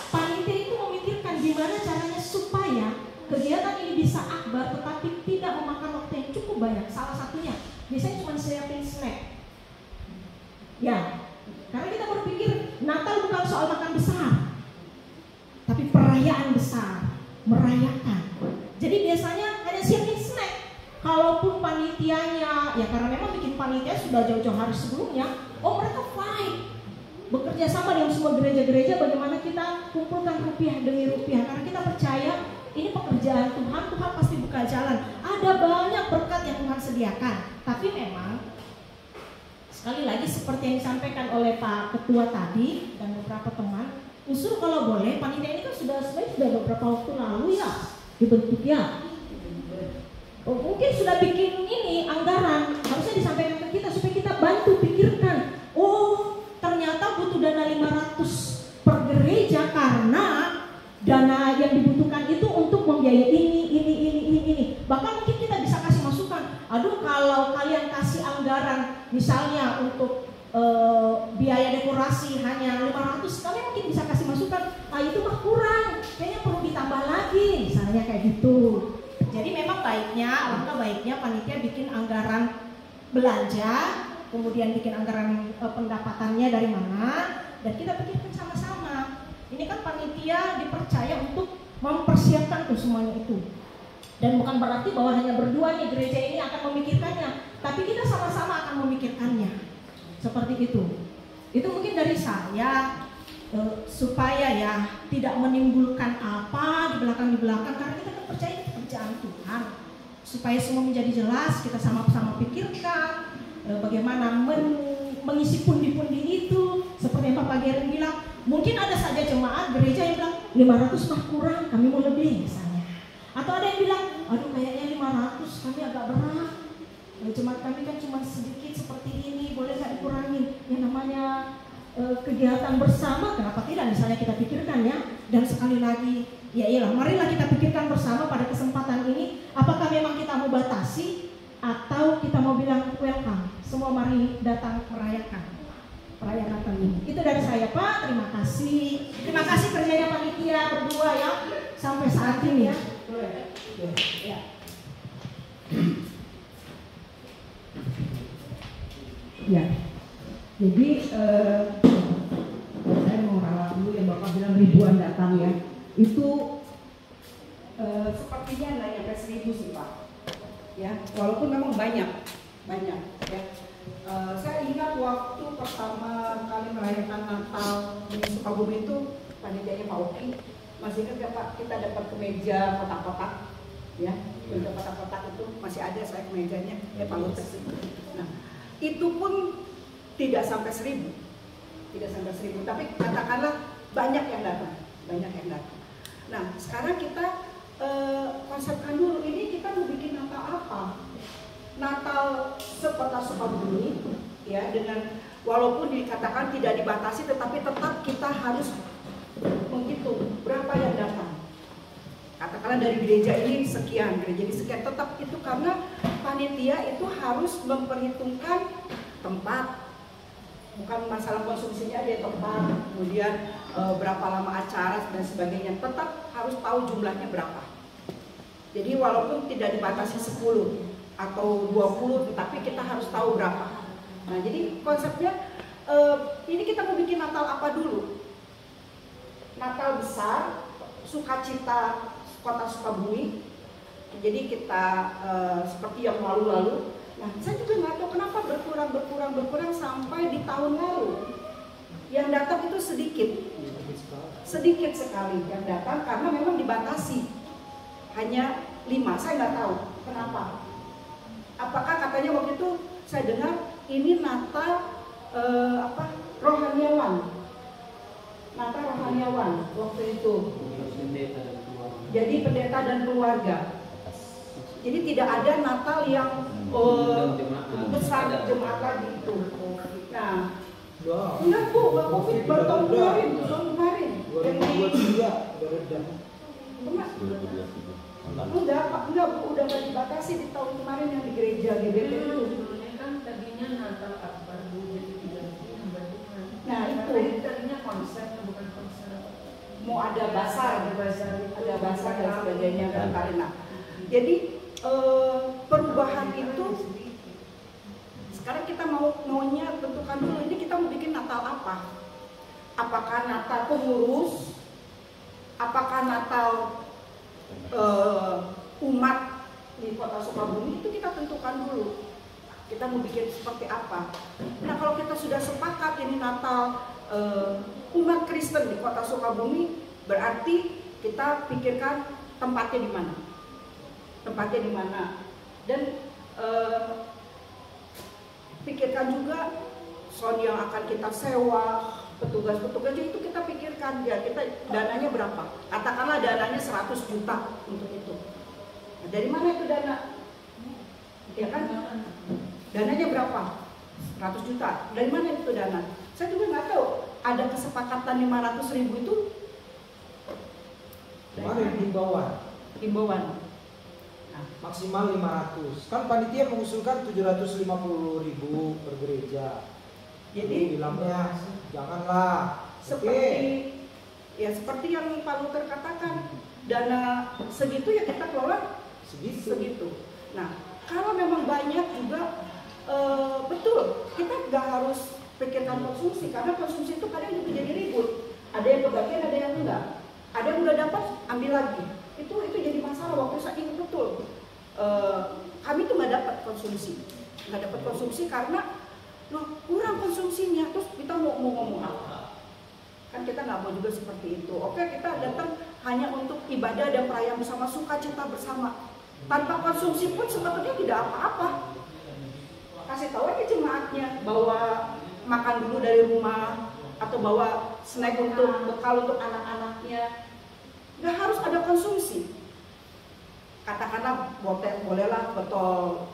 panitia itu memikirkan gimana caranya supaya kegiatan ini bisa akbar tetapi tidak memakan waktu yang cukup banyak. Salah satunya biasanya cuma siapin snack. Ya, karena kita berpikir Natal bukan soal makan besar, tapi perayaan besar, merayakan. Jadi biasanya hanya siapin snack. Kalaupun panitianya, ya karena memang bikin panitia sudah jauh-jauh hari sebelumnya, mereka fight, bekerja sama dengan semua gereja-gereja bagaimana kita kumpulkan rupiah demi rupiah, karena kita percaya ini pekerjaan Tuhan, Tuhan pasti buka jalan. Ada banyak berkat yang Tuhan sediakan. Tapi memang sekali lagi seperti yang disampaikan oleh Pak Ketua tadi dan beberapa teman, justru kalau boleh panitia ini kan sudah beberapa waktu lalu ya dibentuk ya. Mungkin sudah bikin ini anggaran, harusnya disampaikan ke kita supaya kita bantu pikirkan. Ternyata butuh dana 500 per gereja karena dana yang dibutuhkan itu untuk membiayai ini. Bahkan mungkin kita bisa kasih masukan. Kalau kalian kasih anggaran misalnya untuk biaya dekorasi hanya 500, kalian mungkin bisa kasih masukan. Itu mah kurang, kayaknya perlu ditambah lagi, misalnya kayak gitu. Jadi memang alangkah baiknya panitia bikin anggaran belanja, kemudian bikin anggaran pendapatannya dari mana, dan kita pikirkan sama-sama. Ini kan panitia dipercaya untuk mempersiapkan tuh semuanya itu. Dan bukan berarti bahwa hanya berdua nih gereja ini akan memikirkannya, tapi kita sama-sama akan memikirkannya. Seperti itu. Itu mungkin dari saya supaya ya tidak menimbulkan apa di belakang karena kita kan percaya ini pekerjaan Tuhan. Supaya semua menjadi jelas, kita sama-sama pikirkan bagaimana mengisi pundi-pundi itu. Seperti yang Pak Gerin bilang, mungkin ada saja jemaat gereja yang bilang 500 mah kurang, kami mau lebih misalnya. Atau ada yang bilang, aduh kayaknya 500 kami agak berat, jemaat kami kan cuma sedikit seperti ini, boleh nggak dikurangin. Yang namanya kegiatan bersama, kenapa tidak misalnya kita pikirkan ya. Dan sekali lagi, ya iyalah, marilah kita pikirkan bersama pada kesempatan ini, apakah memang kita mau batasi atau kita mau bilang welcome, semua mari datang merayakan perayaan Natal ini. Itu dari saya Pak, terima kasih kerjanya panitia berdua ya sampai saat ini ya. Ya. Ya, jadi saya mau ralat dulu yang Bapak bilang ribuan datang ya. Itu sepertinya nggak nyampe 1000 sih Pak. Ya, walaupun memang banyak ya. Saya ingat waktu pertama kali merayakan Natal di Sukabumi itu panitianya Pak Oki. Masih ingat ya Pak, kita dapat kemeja kotak-kotak ya, kemeja kotak-kotak itu masih ada saya kemejanya ya Pak Lutes. Nah, itu pun tidak sampai 1000, tapi katakanlah banyak yang datang. Nah, sekarang kita konsepkan dulu ini kita mau bikin Natal apa? Natal sekota Sukabumi ya, dengan walaupun dikatakan tidak dibatasi, tetapi tetap kita harus menghitung berapa yang datang. Katakanlah dari gereja ini sekian, tetap itu karena panitia itu harus memperhitungkan tempat, bukan masalah konsumsinya aja, tempat, kemudian berapa lama acara dan sebagainya, tetap harus tahu jumlahnya berapa. Jadi walaupun tidak dibatasi 10 atau 20, tetapi kita harus tahu berapa. Nah, jadi konsepnya ini kita mau bikin Natal apa dulu? Natal besar, sukacita kota Sukabumi. Jadi kita seperti yang lalu-lalu. Nah, saya juga nggak tahu kenapa berkurang sampai di tahun lalu. Yang datang itu sedikit sekali yang datang karena memang dibatasi hanya 5. Saya nggak tahu kenapa. Apakah katanya waktu itu saya dengar ini Natal rohaniawan. Natal rohaniawan waktu itu. Jadi pendeta dan keluarga. Jadi tidak ada Natal yang besar jemaat lagi itu. Nah, enggak Bu, enggak COVID, baru tahun kemarin. Enggak Bu, udah nggak dibatasi di tahun kemarin yang di gereja GBT itu. Kan tadinya Natal Akbar Bu, jadi tidak membantukan. Nah itu tadinya konser, bukan konser. Mau ada basar dan sebagainya kan karena. Jadi perubahan itu sekarang kita maunya tentukan dulu ini kita mau bikin Natal apa? Apakah Natal pengurus? Apakah Natal umat di Kota Sukabumi? Itu kita tentukan dulu. Kita mau bikin seperti apa? Nah kalau kita sudah sepakat ini Natal umat Kristen di Kota Sukabumi, berarti kita pikirkan tempatnya di mana? Tempatnya di mana? Dan pikirkan juga sound yang akan kita sewa, petugas-petugasnya itu kita pikirkan ya, kita dananya berapa? Katakanlah dananya 100 juta untuk itu. Nah, dari mana itu dana? Ya kan? Dananya berapa? 100 juta. Dari mana itu dana? Saya juga nggak tahu. Ada kesepakatan 500.000 itu? Kemarin himbauan. Nah, maksimal 500. Kan panitia mengusulkan 750.000 per gereja. Jadi bilangnya janganlah. Seperti yang Pak Luther katakan, dana segitu ya kita kelola segitu. Nah, kalau memang banyak juga betul kita nggak harus pikirkan konsumsi, karena konsumsi itu kadang juga jadi ribut. Ada yang kebagian, ada yang enggak. Ada yang udah dapat, ambil lagi. Itu jadi masalah. Waktu saya ingat betul. Kami tuh nggak dapat konsumsi karena kurang konsumsinya. Terus kita mau ngomong apa? Kan kita nggak mau juga seperti itu. Oke, kita datang hanya untuk ibadah dan perayaan bersama, sukacita bersama. Tanpa konsumsi pun sebetulnya tidak apa-apa. Kasih tahu aja jemaatnya, bawa makan dulu dari rumah atau bawa snack untuk bekal untuk anak-anaknya. Nggak harus ada konsumsi. Katakanlah bolehlah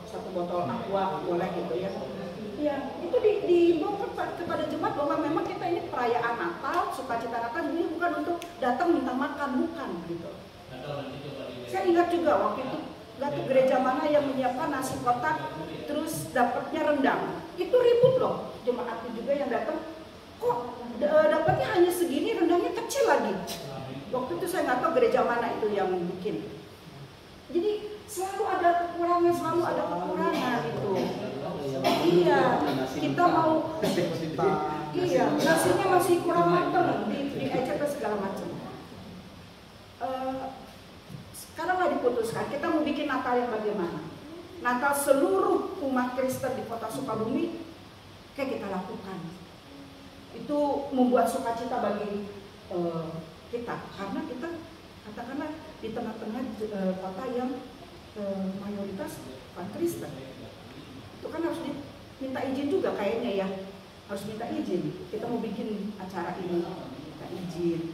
satu botol aqua boleh gitu ya. Iya, itu diimbau kepada jemaat bahwa memang kita ini perayaan Natal, sukacita Natal, jadi bukan untuk datang minta makan, bukan gitu. Saya ingat juga waktu itu nggak tahu gereja mana yang menyiapkan nasi kotak terus dapatnya rendang. Itu ribut loh jemaat juga yang datang. Kok dapatnya hanya segini, rendangnya kecil lagi. Waktu itu saya nggak tahu gereja mana itu yang bikin. Jadi selalu ada kekurangan gitu. Iya, kita mau nasinya masih kurang matang, diecek segala macam. Sekaranglah diputuskan, kita mau bikin Natal yang bagaimana? Natal seluruh umat Kristen di Kota Sukabumi, kayak kita lakukan. Itu membuat sukacita bagi kita, karena kita katakanlah di tengah-tengah kota yang mayoritas bukan Kristen. Itu kan harus diminta izin juga kayaknya ya, harus minta izin. Kita mau bikin acara ini, minta izin.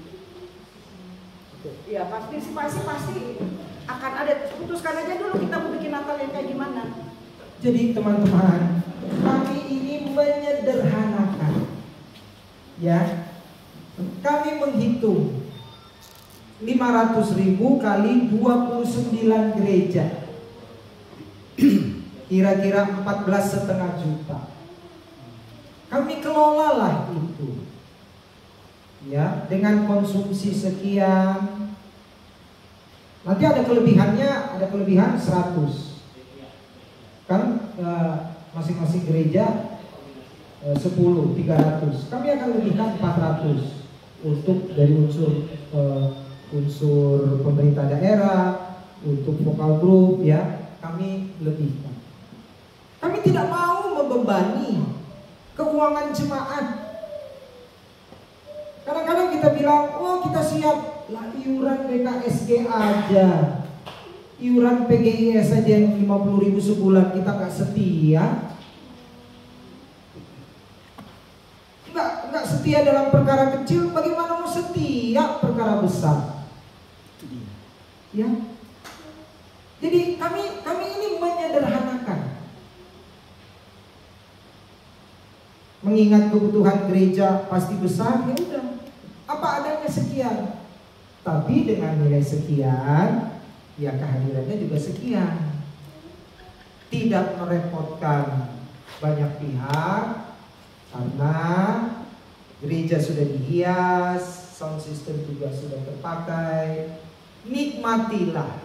Ya partisipasi pasti akan ada. Putuskan aja dulu kita mau bikin Natal yang kayak gimana. Jadi teman-teman, kami ini menyederhanakan, ya. Kami menghitung 500.000 kali 29 gereja, kira-kira 14,5 juta. Kami kelolalah itu, ya, dengan konsumsi sekian. Nanti ada kelebihan 100. Kan masing-masing gereja 10, 300. Kami akan lebihkan 400 untuk dari unsur pemerintah daerah, untuk vokal group, ya, kami lebihkan. Kami tidak mau membebani keuangan jemaat. Kadang-kadang kita bilang, oh kita siap, lah iuran BKSG aja, iuran PGIS aja yang 50.000 sebulan kita nggak setia. setia dalam perkara kecil, bagaimana mau setia perkara besar? Ya. Jadi kami ini menyederhanakan. Mengingat kebutuhan gereja pasti besar, ya udah. Apa adanya sekian. Tapi dengan nilai sekian, ya kehadirannya juga sekian. Tidak merepotkan banyak pihak, karena gereja sudah dihias, sound system juga sudah terpakai. Nikmatilah,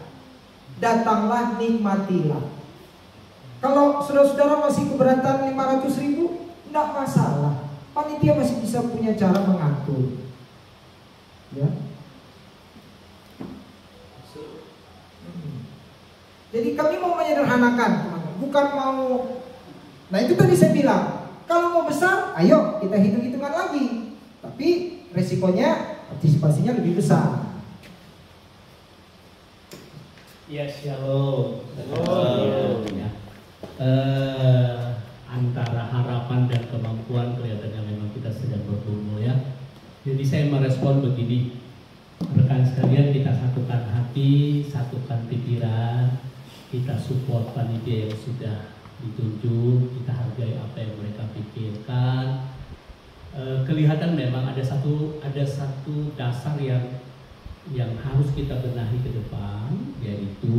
datanglah, nikmatilah. Kalau saudara-saudara masih keberatan 500.000, tidak masalah. Panitia masih bisa punya cara mengatur. Ya. Jadi kami mau menyederhanakan, teman-teman. Bukan mau. Nah itu tadi saya bilang, kalau mau besar, ayo kita hitung-hitungan lagi. Tapi resikonya, partisipasinya lebih besar. Ya, shalom. Shalom. Ya. Antara harapan dan kemampuan kelihatannya memang kita sedang bergumul ya. Jadi saya merespon begini, rekan sekalian, kita satukan hati, satukan pikiran, kita support panitia yang sudah ditunjuk, kita hargai apa yang mereka pikirkan. Kelihatan memang ada satu dasar yang harus kita benahi ke depan, yaitu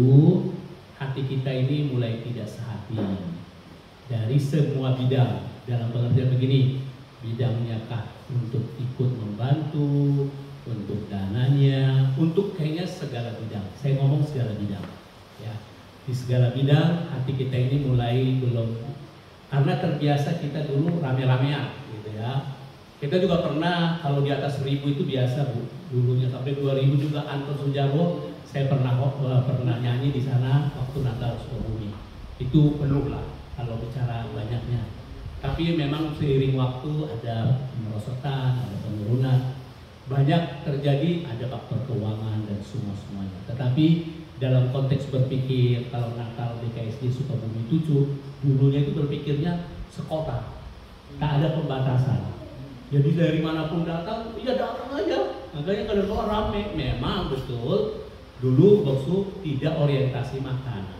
hati kita ini mulai tidak sehati dari semua bidang. Dalam pengertian begini, bidangnya kah untuk ikut membantu, untuk dananya, untuk kayaknya segala bidang. Saya ngomong segala bidang, ya. Di segala bidang hati kita ini mulai belum, karena terbiasa kita dulu rame-ramean, gitu ya. Kita juga pernah kalau di atas 1000 itu biasa Bu, dulunya sampai 2000 juga Anton Sujarwo, saya pernah nyanyi di sana waktu Natal Sukabumi. Itu penuh lah kalau bicara banyaknya. Tapi memang seiring waktu ada pemerosotan, ada penurunan, banyak terjadi, ada faktor keuangan dan semuanya. Tetapi dalam konteks berpikir, kalau Natal DKSD Sukabumi 7, dulunya itu berpikirnya sekota, tak ada pembatasan. Jadi dari manapun datang, ya datang aja. Makanya kalau keluar rame, memang betul. Dulu Boksu tidak orientasi makanan.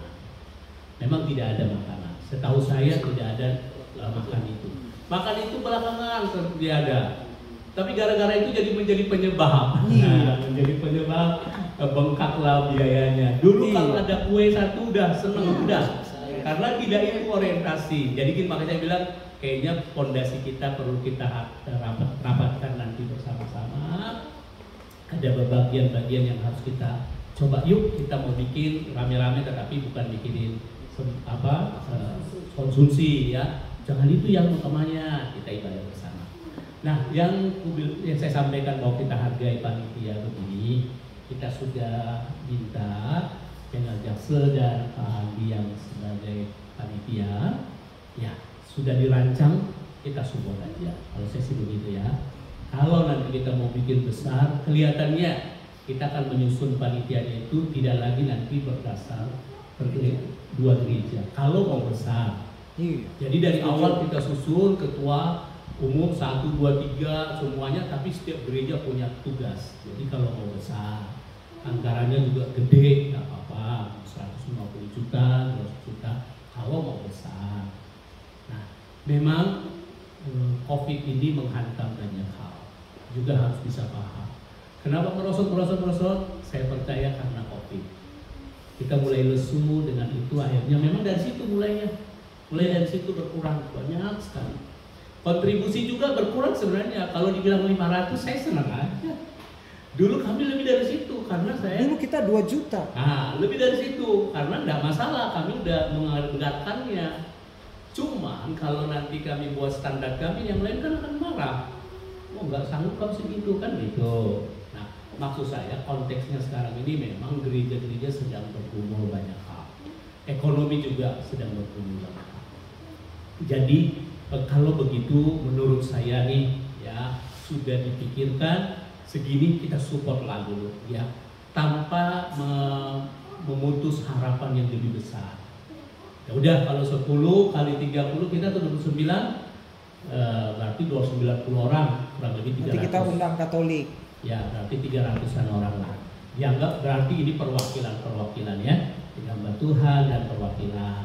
Memang tidak ada makanan. Setahu saya tidak ada makan itu. Makan itu belakangan dia ada. Tapi gara-gara itu jadi menjadi penyebab. Nah, menjadi penyebab bengkaklah biayanya. Dulu kalau ada kue satu udah seneng, udah. Karena tidak itu orientasi. Jadi makanya saya bilang kayaknya fondasi kita perlu kita rapatkan nanti bersama-sama. Ada bagian-bagian yang harus kita coba. Yuk kita mau bikin rame-rame, tetapi bukan bikinin konsumsi ya. Jangan itu yang utamanya, kita ibadah bersama. Nah, yang saya sampaikan bahwa kita hargai panitia begini, kita sudah minta Channel Jaksel dan Pak Andi yang sebagai panitia, ya sudah dirancang, kita support aja. Kalau saya sih begitu ya. Kalau nanti kita mau bikin besar, kelihatannya kita akan menyusun panitianya itu tidak lagi nanti berdasar dua gereja. Kalau mau besar, jadi dari awal kita susun ketua umum 1, 2, 3 semuanya, tapi setiap gereja punya tugas. Jadi kalau mau besar, anggarannya juga gede, nggak apa-apa, 150 juta, 200 juta. Kalau mau besar, nah memang COVID ini menghantam banyak hal, juga harus bisa paham. Kenapa merosot? Saya percaya karena COVID. Kita mulai lesu dengan itu, akhirnya memang dari situ mulai dari situ berkurang banyak sekali. Kontribusi juga berkurang sebenarnya. Kalau dibilang 500, saya senang aja. Dulu kami lebih dari situ karena dulu kita 2 juta. Nah, lebih dari situ karena enggak masalah, kami udah menganggarkannya. Cuman kalau nanti kami buat standar kami, yang lain kan akan marah. Oh, nggak sanggup kamu segitu kan gitu. Nah, maksud saya konteksnya sekarang ini memang gereja-gereja sedang bergumul banyak hal. Ekonomi juga sedang bergumul banyak hal. Jadi kalau begitu menurut saya nih ya sudah dipikirkan segini, kita support lah dulu ya, tanpa memutus harapan yang lebih besar. Ya udah, kalau 10 kali 30 kita 29, berarti 290 orang, kurang lebih 300. Nanti kita undang Katolik. Ya, berarti 300-an orang lah. Dianggap berarti ini perwakilan ya, hamba Tuhan dan perwakilan.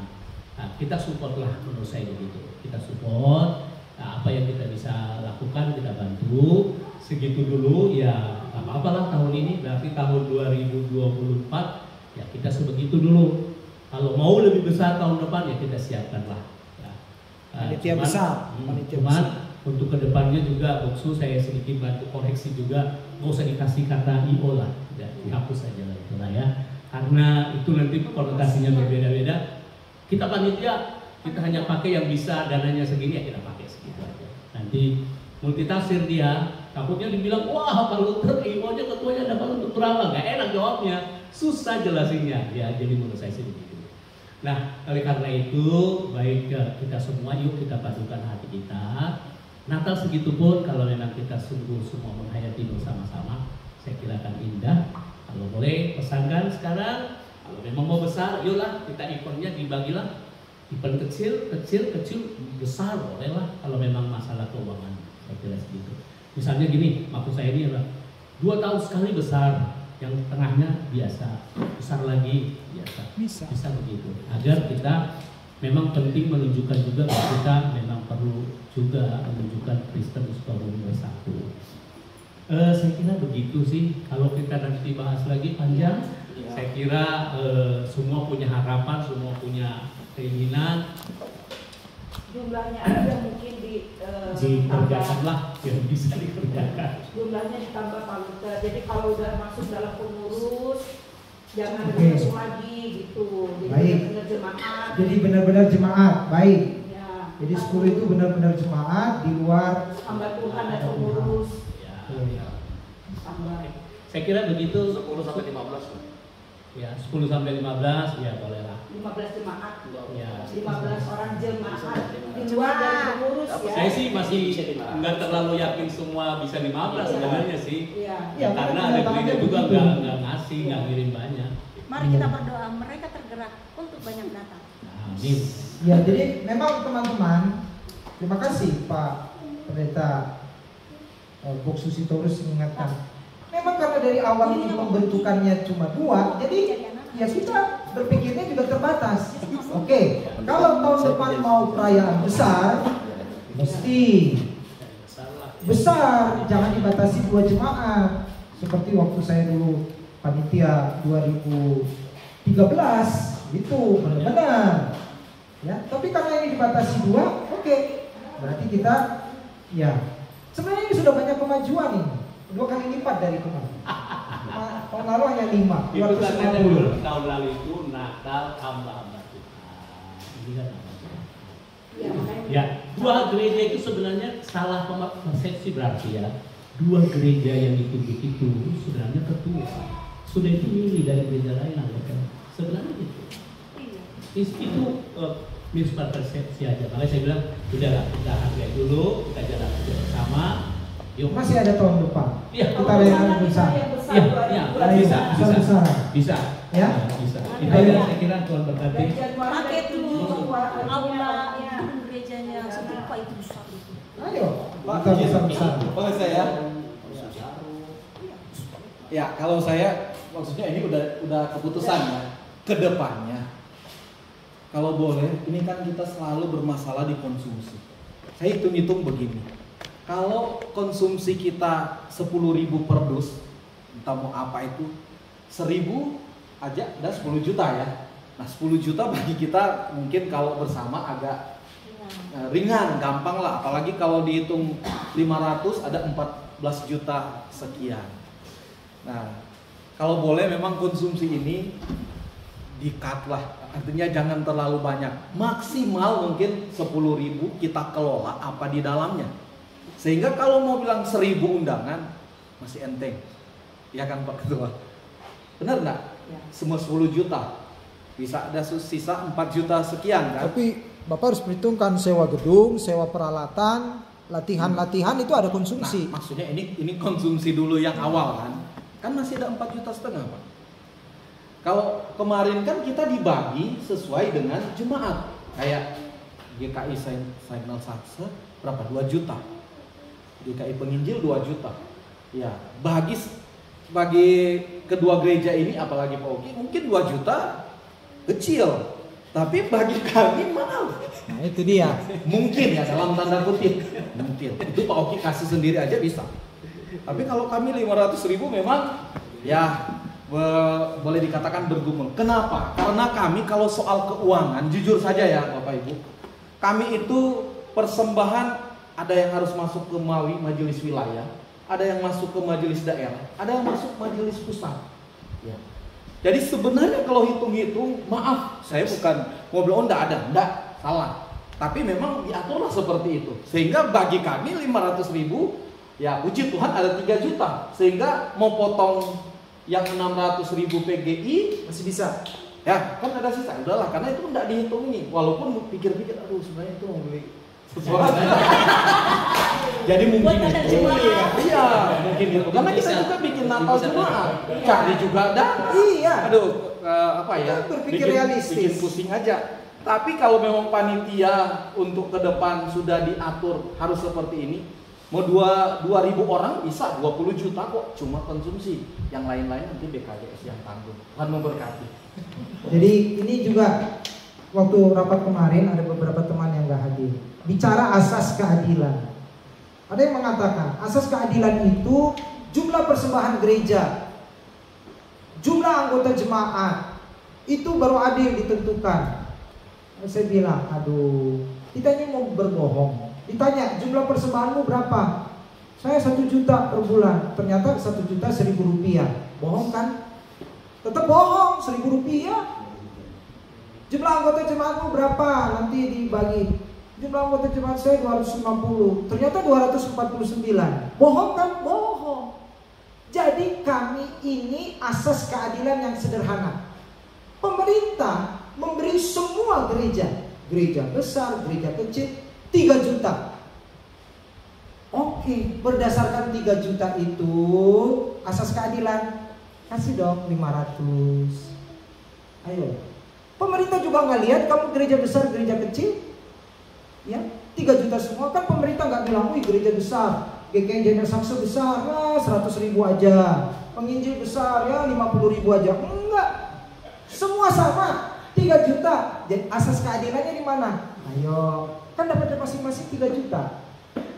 Nah, kita support lah, menurut saya begitu. Kita support, nah, apa yang kita bisa lakukan kita bantu. Segitu dulu ya, nggak apa-apa lah tahun ini. Berarti tahun 2024 ya kita sebegitu dulu. Kalau mau lebih besar tahun depan ya kita siapkan lah. Ya. Panitia besar. Cuman untuk kedepannya juga Boksu saya sedikit bantu koreksi juga, nggak usah dikasih kata IO lah, ya, dihapus saja lah itulah ya. Karena itu nanti konotasinya berbeda-beda. Kita panitia, kita hanya pakai yang bisa dananya segini ya kita pakai segitu aja. Nanti multitafsir dia, takutnya dibilang wah Pak Luther IO-nya ketuanya dapat untuk berapa? Gak enak jawabnya, susah jelasinnya. Ya jadi menurut saya sih begitu. Nah oleh karena itu baik kita semua yuk kita padukan hati kita. Natal segitu pun kalau memang kita sungguh semua menghayati bersama-sama, saya kira akan indah. Kalau boleh pesankan sekarang. Kalau memang mau besar, yuklah kita eventnya dibagilah. Event kecil, besar bolehlah. Kalau memang masalah keuangan, saya kira segitu. Misalnya gini, maksud saya ini adalah 2 tahun sekali besar, yang tengahnya biasa, besar lagi biasa. Bisa begitu. Agar kita memang penting menunjukkan juga bahwa kita memang perlu juga menunjukkan Kristen Sukabumi bersatu. Saya kira begitu sih. Kalau kita nanti bahas lagi panjang. Saya kira semua punya harapan, semua punya keinginan. Jumlahnya aja mungkin dikerjakan lah, yang bisa dikerjakan. Jumlahnya ditambah Pak Luther. Jadi kalau udah masuk dalam pengurus, jangan masuk lagi gitu. Jadi benar-benar jemaat. Jadi benar-benar jemaat, baik. Ya. Jadi 10 itu benar-benar jemaat di luar hamba Tuhan dan pengurus. Ya. Saya kira begitu. 10 sampai 15. Ya, 10 sampai 15 ya boleh lah. 15 jemaat. Ya. 15 orang jemaat di luar dari pengurus ya. Saya sih masih nggak terlalu yakin semua bisa 15 sebenarnya sih. Iya. Karena ada gereja juga nggak ngasih, nggak ngirim banyak. Mari kita berdoa, mereka tergerak untuk banyak datang. Amin. Ya, jadi memang teman-teman, terima kasih Pak Pendeta Boksu Sitorus mengingatkan. Memang karena dari awal ini pembentukannya cuma 2, jadi ya kita berpikirnya juga terbatas. Oke, kalau tahun depan mau perayaan besar, mesti besar, jangan dibatasi 2 jemaat. Seperti waktu saya dulu panitia 2013, itu benar-benar. Ya, tapi karena ini dibatasi 2, oke. Berarti kita, ya, sebenarnya ini sudah banyak kemajuan ini. 2 kali lipat dari kemarin. Tahun lalu hanya 5. Itu kan dulu tahun lalu itu Natal hamba-hamba Tuhan. Ini kan hamba Tuhan. Ya, 2 gereja itu sebenarnya salah persepsi berarti ya. 2 gereja yang ditunjuk itu sebenarnya ketua. Sudah itu milih dari gereja lain anggota. Sebenarnya itu. Itu mispersepsi aja. Makanya saya bilang, udahlah kita hargai dulu, kita jalan bersama. Yuk. Masih ada tahun depan. Iya. Kita yang besar. Iya, bisa. Ya. Bisa. Itu yang saya kira Tuhan berkati. Pakai dulu aula gerejanya seperti Pak itu besar itu. Ayo, kita besar-besar. Boleh saya? Ya, kalau saya maksudnya ini udah keputusan ya. Kedepannya, kalau boleh, ini kan kita selalu bermasalah di konsumsi. Saya hitung-hitung begini. Kalau konsumsi kita 10.000 per dus, entah mau apa itu, 1.000 aja dan 10 juta ya. Nah 10 juta bagi kita mungkin kalau bersama agak ringan, gampang lah. Apalagi kalau dihitung 500 ada 14 juta sekian. Nah kalau boleh memang konsumsi ini di-cut lah. Artinya jangan terlalu banyak. Maksimal mungkin 10.000 kita kelola apa di dalamnya. Sehingga kalau mau bilang 1.000 undangan masih enteng, ya kan Pak Ketua? Benar nggak? Ya. Semua 10 juta, bisa ada sisa 4 juta sekian kan? Tapi Bapak harus perhitungkan sewa gedung, sewa peralatan, latihan-latihan itu ada konsumsi. Nah, maksudnya ini konsumsi dulu yang awal kan masih ada 4,5 juta Pak. Kalau kemarin kan kita dibagi sesuai dengan jemaat, kayak GKI Signal Sakse berapa? 2 juta. GKI Penginjil 2 juta. Ya, bagi kedua gereja ini apalagi Pak Oki mungkin 2 juta kecil. Tapi bagi kami maaf. Nah itu dia. Mungkin ya dalam tanda kutip. Mungkin. Itu Pak Oki kasih sendiri aja bisa. Tapi kalau kami 500.000 memang ya boleh dikatakan bergumul. Kenapa? Karena kami kalau soal keuangan, jujur saja ya Bapak Ibu, kami itu persembahan ada yang harus masuk ke majelis wilayah, ada yang masuk ke majelis daerah, ada yang masuk majelis pusat. Ya. Jadi sebenarnya kalau hitung-hitung, maaf, saya bukan mau bilang enggak ada, enggak, salah. Tapi memang diaturlah seperti itu. Sehingga bagi kami 500.000, ya puji Tuhan ada 3 juta. Sehingga mau potong yang 600.000 PGI masih bisa. Ya, kan ada sisa. Udahlah, karena itu enggak dihitung nih. Walaupun pikir-pikir, aduh sebenarnya itu mau beli sesuatu. Jadi mungkin itu. Iya, mungkin itu. Karena kita juga bikin Natal jemaat. Cari juga ada. Iya. Aduh, apa ya? Berpikir realistis. Bikin pusing aja. Tapi kalau memang panitia untuk ke depan sudah diatur harus seperti ini, mau 2.000 orang bisa 20 juta kok, cuma konsumsi. Yang lain-lain nanti BKJS yang tanggung. Tuhan memberkati. Jadi ini juga waktu rapat kemarin ada beberapa teman yang gak hadir. Bicara asas keadilan. Ada yang mengatakan asas keadilan itu jumlah persembahan gereja, jumlah anggota jemaat, itu baru adil ditentukan. Saya bilang, aduh, kita ini mau berbohong. Ditanya jumlah persembahanmu berapa? Saya 1 juta per bulan. Ternyata 1 juta 1.000 rupiah. Bohong kan? Tetap bohong, 1.000 rupiah. Jumlah anggota jemaatmu berapa? Nanti dibagi. Jumlah anggota jemaat saya 250. Ternyata 249. Bohong kan? Bohong. Jadi kami ini asas keadilan yang sederhana. Pemerintah memberi semua gereja besar, gereja kecil 3 juta. Oke, berdasarkan 3 juta itu asas keadilan, kasih dong 500. Ayo. Pemerintah juga nggak lihat kamu gereja besar, gereja kecil, ya 3 juta semua kan pemerintah nggak bilang, wih gereja besar, GKI Sakse besar, 100.000 aja, penginjil besar ya 50.000 aja, enggak, semua sama 3 juta. Jadi asas keadilannya di mana? Ayo, kan dapat masing-masing 3 juta.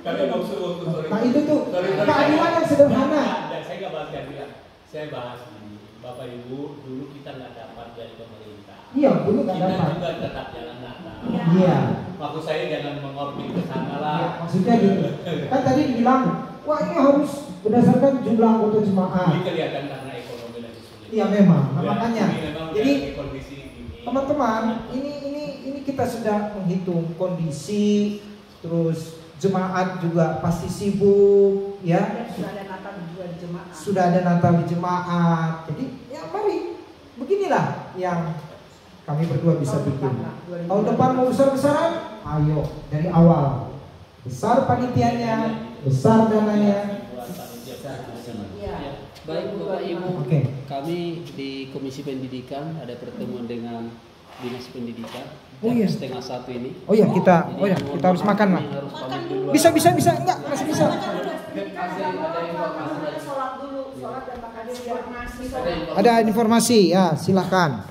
Nah itu tuh keadilan yang sederhana. Saya nggak bahas keadilan, saya bahas ini. Bapak Ibu, dulu kita nggak dapat dari pemerintah. Iya, dulu nggak dapat. Kita juga tetap jalan Natal. Iya. Maksud saya jangan mengorbit ke sana lah. Ya, maksudnya gini, kan tadi dibilang, wah ini harus berdasarkan jumlah anggota jemaat. Ini kelihatan karena ekonomi lagi sulit. Iya memang, nah, ya, makanya. memang Jadi kondisi ini. Teman-teman, ini kita sudah menghitung kondisi, terus jemaat juga pasti sibuk, ya. Sudah ada Natal juga di jemaat. Sudah ada Natal di jemaat. Jadi ya mari, beginilah yang kami berdua bisa bikin. Tahun depan mau besar-besaran, ayo dari awal. Besar panitianya, besar dananya. Baik Bapak Ibu, Oke. kami di Komisi Pendidikan ada pertemuan dengan Dinas Pendidikan Oh iya. jam 12:30 ini. Oh ya kita harus makan lah. Bisa enggak masih bisa. Sholat dulu, sholat dan makan informasi. Ada informasi ya, silahkan.